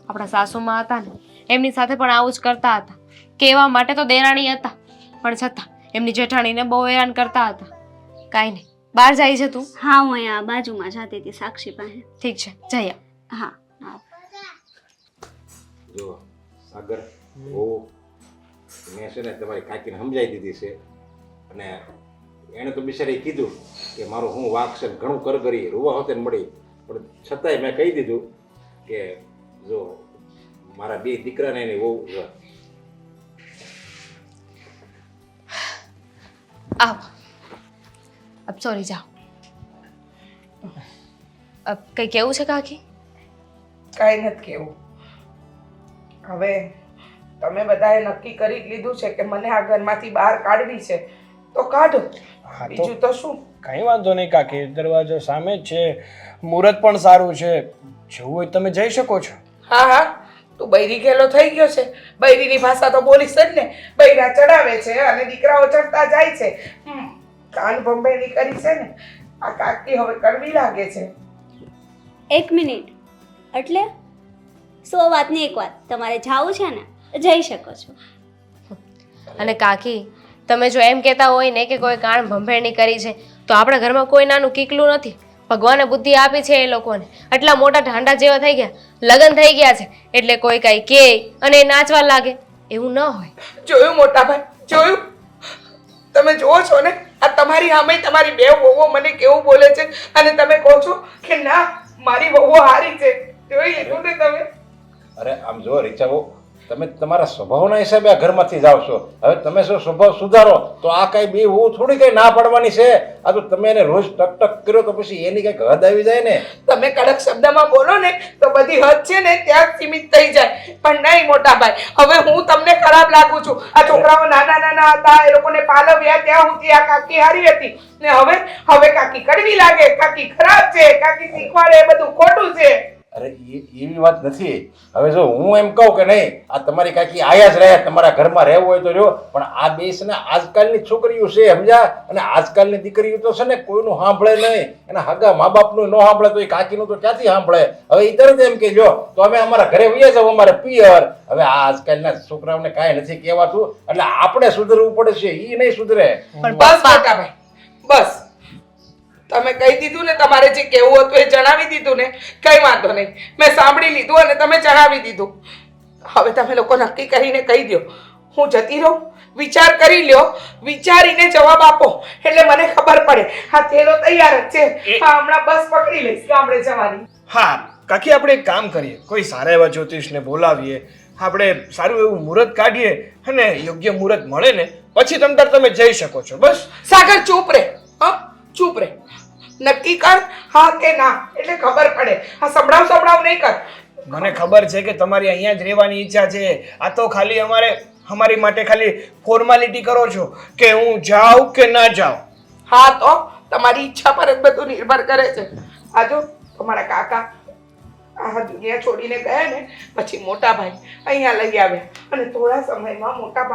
આપણા સાસુમાં હતા ને એમની સાથે પણ આવું જ કરતા હતા. કહેવા માટે તો દેરાણી હતા, પણ છતાં એમની જેઠાણીને બહુ હેરાન કરતા હતા. કાંઈ નહીં, બહાર જાય છે તું? હા, હું અહીંયા બાજુમાં જતી હતી સાક્ષી પાસે. ઠીક છે, જઈ આવ. હા હા. જો સાગર, મેં છે ને તમારી કાકીને સમજાવી દીધી છે, અને એણે તો બિચારી કીધું કે મારો હું વાંક છે, ઘણું કરી રૂવા હોતે મળી, પણ છતાંય મેં કહી દીધું કે જો મારા 2 દીકરાને એની બહુ આવ. અબ સોરી, જાઓ. કંઈ કેવું છે કાકી? કાંઈ નથી કેવું. હવે તમે બધાએ નક્કી કરી જ લીધું છે કે મને આ ઘરમાંથી બહાર કાઢવી છે તો કાઢો. હા, બીજું તો શું. કંઈ વાંધો નહીં કાકી, દરવાજો સામે જ છે, મુહૂર્ત પણ સારું છે, જવું હોય તમે જઈ શકો છો. હા હા, તું બૈરી ગેલો થઈ ગયો છે. બૈરીની ભાષા તો બોલીશ જ ને. બૈરા ચડાવે છે અને દીકરાઓ ચડતા જાય છે. કાન બંબેની કરી છે ને આ કાકી હવે કડવી લાગે છે. 1 મિનિટ એટલે 100 વાતની એક વાત, તમારે જાવું છે ને જઈ શકો છો. અને કાકી તમે જો એમ કહેતા હોય ને કે કોઈ કાન ભંભેરણી કરી છે તો આપણા ઘરમાં કોઈ નાનું કીકલું નથી. ભગવાને બુદ્ધિ આપી છે એ લોકોને, આટલા મોટા ઢાંડા જેવા થઈ ગયા, લગ્ન થઈ ગયા છે એટલે કોઈ કાંઈ કહે અને એ નાચવા લાગે એવું ન હોય. જોયું મોટા ભાઈ, જોયું? તમે જુઓ છો ને આ તમારી સામે તમારી બે વહુઓ મને કેવું બોલે છે અને તમે કહો છો કે ના મારી વહુઓ હારી છે. જોઈ લીધું ને તમે? અરે આમ જો રીચા બહુ તમે તમારા સ્વભાવના હિસાબે આ ઘરમાંથી જાવ છો. હવે તમે જો સ્વભાવ સુધારો તો આ કઈ બે હું થોડી કઈ ના પાડવાની છે. આ તો તમે એને રોજ ટક ટક કર્યો તો પછી એની કઈક હદ આવી જાય ને. તમે કડક શબ્દમાં બોલો ને તો બધી હદ છે ને ત્યાં જ સીમિત થઈ જાય. પણ નહીં મોટા ભાઈ, હવે હું તમને ખરાબ લાગુ છું. આ છોકરાઓ નાના નાના હતા એ લોકોને પાલવ્યા ત્યાં સુધી આ કાકી હારી હતી ને હવે કાકી કડવી લાગે, કાકી ખરાબ છે, કાકી શીખવાડે એ બધું ખોટું છે. અરે એવી વાત નથી. હવે જો હું એમ કહું કે નહીં આ તમારી કાકી આયા જ રહ્યા, તમારા ઘરમાં રહેવું હોય તો રહ્યો, પણ આ બે છે ને આજકાલની છોકરીઓ છે સમજ્યા, અને આજકાલની દીકરીઓ તો છે ને કોઈનું સાંભળે નહીં, એના હગા મા બાપનું ન સાંભળે તો એ કાકીનું તો ક્યાંથી સાંભળે. હવે એ તરત એમ કે જો તો અમે અમારા ઘરે વયા જાવ, અમારે પિયર. હવે આ આજકાલના છોકરાઓને કાંઈ નથી કહેવાતું, એટલે આપણે સુધરવું પડે છે, એ નહીં સુધરે. પણ બસ પપ્પા મોટા ભાઈ, બસ. તમે કહી દીધું ને, તમારે જે કહેવું હતું એ જણાવી દીધું ને, કઈ વાંધો નહીં. મેં સાંભળી લીધું અને તમે જણાવી દીધું. હવે તમે લોકો નક્કી કરીને કહી દો હું જતી રહું, વિચાર કરી લ્યો, વિચારીને જવાબ આપો એટલે મને ખબર પડે. હા થેલો તૈયાર જ છે, હા હમણાં બસ પકડી લઈશ ગામડે જવાની. હા કાકી, આપણે એક કામ કરીએ, કોઈ સારા એવા જ્યોતિષને બોલાવીએ, આપણે સારું એવું મુહૂર્ત કાઢીએ અને યોગ્ય મુહૂર્ત મળે ને પછી તમે જઈ શકો છો. બસ સાગર ચૂપ રે, હા ચૂપ રે. નક્કી કર હા કે ના એટલે ખબર પડે. આ સંભળાવ નહીં કર. મને ખબર છે કે તમારી અહીંયા જ રહેવાની ઈચ્છા છે. આ તો ખાલી અમારી માટે ખાલી ફોર્માલિટી કરો છો કે હું જાઉં કે ના જાઉં. હા તો તમારી ઈચ્છા પર જ બધું નિર્ભર કરે છે. આ જો તમારા કાકા આ દુનિયા છોડીને ગયા ને પછી મોટા ભાઈ અહીંયા લઈ આવ્યા અને થોડા સમયમાં મોટા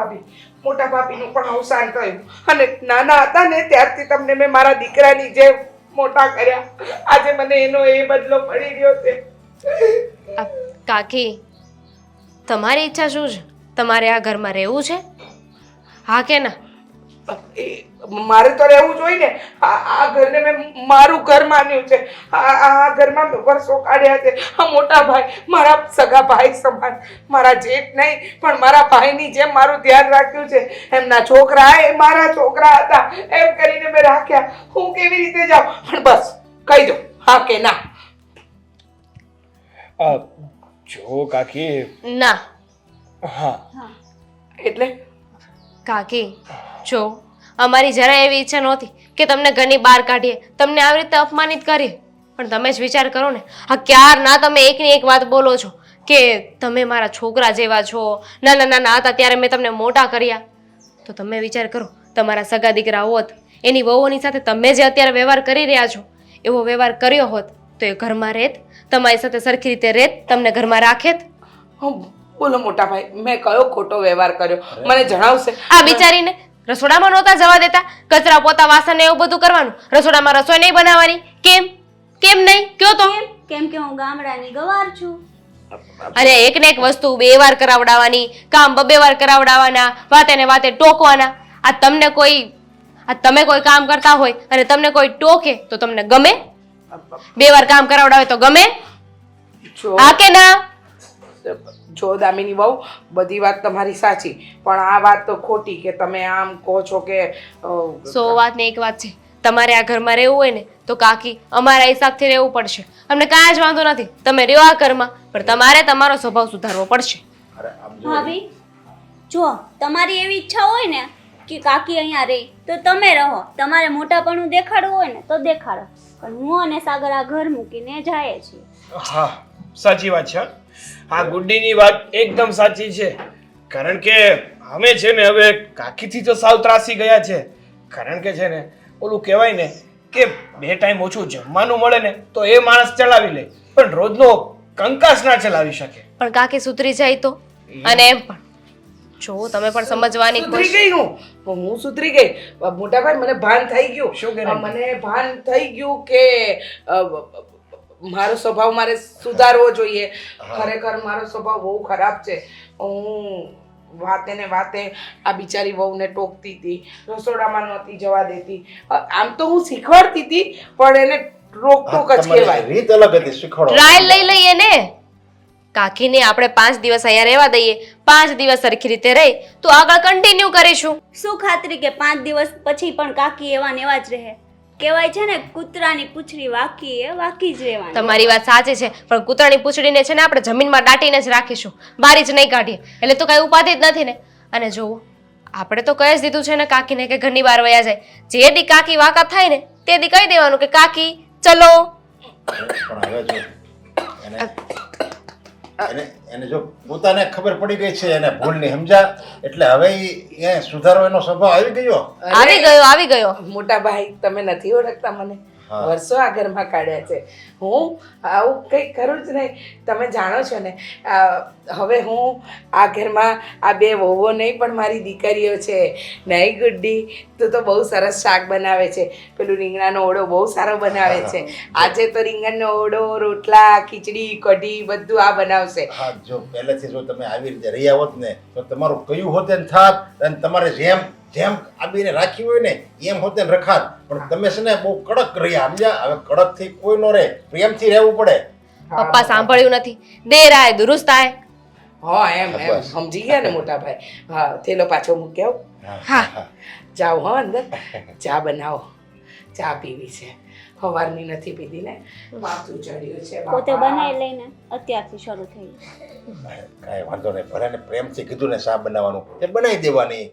ભાભીનું પણ અવસાન થયું અને નાના હતા ને ત્યારથી તમને મેં મારા દીકરાની જેમ મોટા કર્યા. આજે મને એનો એ બદલો મળી રહ્યો છે. કાકી તમારી ઈચ્છા શું છે? તમારે આ ઘરમાં રહેવું છે, હા કે ના? મારે તો રહેવું જોઈએ ને. આ ઘરને મેં મારું ઘર માન્યું છે. આ ઘરમાં વર્ષો કાઢ્યા છે. આ મોટા ભાઈ મારા સગા ભાઈ સમાન, મારા જેઠ નહીં પણ મારા ભાઈની જેમ મારું ધ્યાન રાખ્યું છે. એમના છોકરા એ મારા છોકરા હતા એમ કરીને મેં રાખ્યા. હું કેવી રીતે જાઉં? પણ બસ કહી દો હા કે ના. જો કાકી, ના. હા એટલે કાકી જો અમારી જરા એવી ઈચ્છા નહોતી કે તમને ઘરની બહાર કાઢીએ, તમને આવી રીતે અપમાનિત કરીએ, પણ તમે જ વિચાર કરો ને. હા ક્યારના તમે એકની એક વાત બોલો છો કે તમે મારા છોકરા જેવા છો, નાના નાના હતા ત્યારે મેં તમને મોટા કર્યા. તો તમે વિચાર કરો તમારા સગા દીકરા હોત, એની વહુઓની સાથે તમે જે અત્યારે વ્યવહાર કરી રહ્યા છો એવો વ્યવહાર કર્યો હોત તો એ ઘરમાં રહેત, તમારી સાથે સરખી રીતે રહેત, તમને ઘરમાં રાખેત. બોલો મોટા ભાઈ, મેં કયો ખોટો વ્યવહાર કર્યો મને જણાવશે? આ બિચારીને રસોડામાં નહોતા જવા દેતા, કચરા પોતા વાસણ ને એવું બધું કરવાનું, રસોડામાં રસોઈ નહીં બનાવવાની. કેમ નહીં કયો તો? કેમ કે હું ગામડાની ગવાર છું. અરે એક ને એક વસ્તુ બે વાર કરાવડાવવાની, કામ બબે વાર કરાવડાવવાના, વાતે ને વાતે ટોકવાના. તમે કોઈ કામ કરતા હોય અને તમને કોઈ ટોકે તો તમને ગમે? બે વાર કામ કરાવડાવે તો ગમે? હા કે ના? જો દામિની બહુ બધી વાત તમારી સાચી પણ આ વાત તો ખોટી કે તમે આમ કહો છો કે 100 વાત ને એક વાત છે. તમારે આ ઘરમાં રહેવું હોય ને તો કાકી અમારા હિસાબથી રહેવું પડશે. અમને કાંઈ જ વાંધો નથી, તમે રહ્યો આ ઘરમાં, પણ તમારે તમારો સ્વભાવ સુધારવો પડશે. ભાભી જો તમારી એવી ઈચ્છા હોય ને કે કાકી અહીંયા રહે તો તમે રહો, તમારે મોટાપણું દેખાડવું હોય ને તો દેખાડો, પણ હું અને સાગર આ ઘર મૂકીને જાય છીએ. હા સાચી વાત છે. આ ગુડ્ડીની વાત એકદમ સાચી છે. કારણ કે અમે છે ને હવે કાકીથી તો સાવ ત્રાસી ગયા છે. કારણ કે છે ને ઓલું કહેવાય ને કે 2 ટાઈમ ઓછું જમવાનું મળે ને તો એ માણસ ચલાવી લે, પણ રોજનો કંકાસ ના ચલાવી શકે. પણ કાકી સુધરી જાય તો? અને એમ પણ જો તમે પણ સમજવાની સુધરી કોશિશ ગઈ હું સુધરી ગઈ મોટા ભાઈ મને ભાન થઈ ગયું શું guarantee? મને ભાન થઈ ગયું કે મારો સ્વભાવ મારે સુધારવો જોઈએ. ખરેખર મારો સ્વભાવ બહુ ખરાબ છે. હું વાતે ને વાતે આ બિચારી વહુને ટોકતી હતી, રસોડામાં નહોતી જવા દેતી. આમ તો હું શીખવાડતી હતી પણ એને રોકટોક જ તમારી કહેવાય. રીત અલગ હતી, શીખવાડો. ટ્રાયલ લઈ લઈએ ને. કાકીને આપણે 5 દિવસ અહીંયા રહેવા દઈએ, 5 દિવસ સરખી રીતે રહી તો આગળ કન્ટિન્યુ કરીશું. શું ખાતરી કે 5 દિવસ પછી પણ કાકી એવા ને એવા જ રહે? કહેવાય છે ને કૂતરાની પૂંછડી વાકી એ વાકી જ રહેવાની. તમારી વાત સાચી છે, પણ કૂતરાની પૂંછડીને છે ને આપણે જમીનમાં દાટીને જ રાખીશું, બારી જ નહીં કાઢીએ. એટલે તો કઈ ઉપાધિ જ નથી ને. અને જુઓ, આપણે તો કહી જ દીધું છે ને કાકીને કે ઘરની બહાર વયા જાય. જે દી કાકી વાકા થાય ને તે દી કહી દેવાનું કે કાકી ચલો. પણ હવે જો એને જો પોતાને ખબર પડી ગઈ છે એને ભૂલની, સમજ્યા? એટલે હવે એ સુધારો એનો સ્વભાવ આવી ગયો. આવી ગયો. મોટા ભાઈ તમે નથી ઓળખતા મને, હા. વર્ષો આ ઘરમાં કાઢ્યા છે. હું આવું કંઈ કરું જ નહીં. તમે જાણો છો ને હવે હું આ ઘરમાં આ 2 વહુઓ નહીં પણ મારી દીકરીઓ છે. નહીં ગુડ્ડી, તું તો બહુ સરસ શાક બનાવે છે. પેલું રીંગણાનો ઓળો બહુ સારો બનાવે છે. આજે તો રીંગણનો ઓળો, રોટલા, ખીચડી, કઢી બધું આ બનાવશે. હા, જો પહેલેથી જો તમે આવી રીતે રહ્યા હોત ને તો તમારું કયું હોત ને થાત, અને તમારે જેમ આબીને રાખી હોય ને એમ હોત ને રખાત. પણ તમે છે ને બહુ કડક રહ્યા, સમજ્યા? હવે કડક થી કોઈ નો રહે, પ્રેમથી રહેવું પડે. પપ્પા સાંભળ્યું નથી. દેર આય દુરુસ્ત આય. હા એમ બસ. સમજી ગયા ને મોટા ભાઈ? હા, થેલો પાછો મૂકી આવો. હા. જાઓ હા અંદર, ચા બનાવો. ચા પીવી છે, સવારની નથી પીધી ને, માથું ચડ્યું છે પોતે બાપા. બનાવી લઈને અત્યારથી શરૂ થઈ કાંઈ વાંધો નહીં, ભલે ને પ્રેમથી કીધું ને શા બનાવવાનું એ બનાવી દેવાની.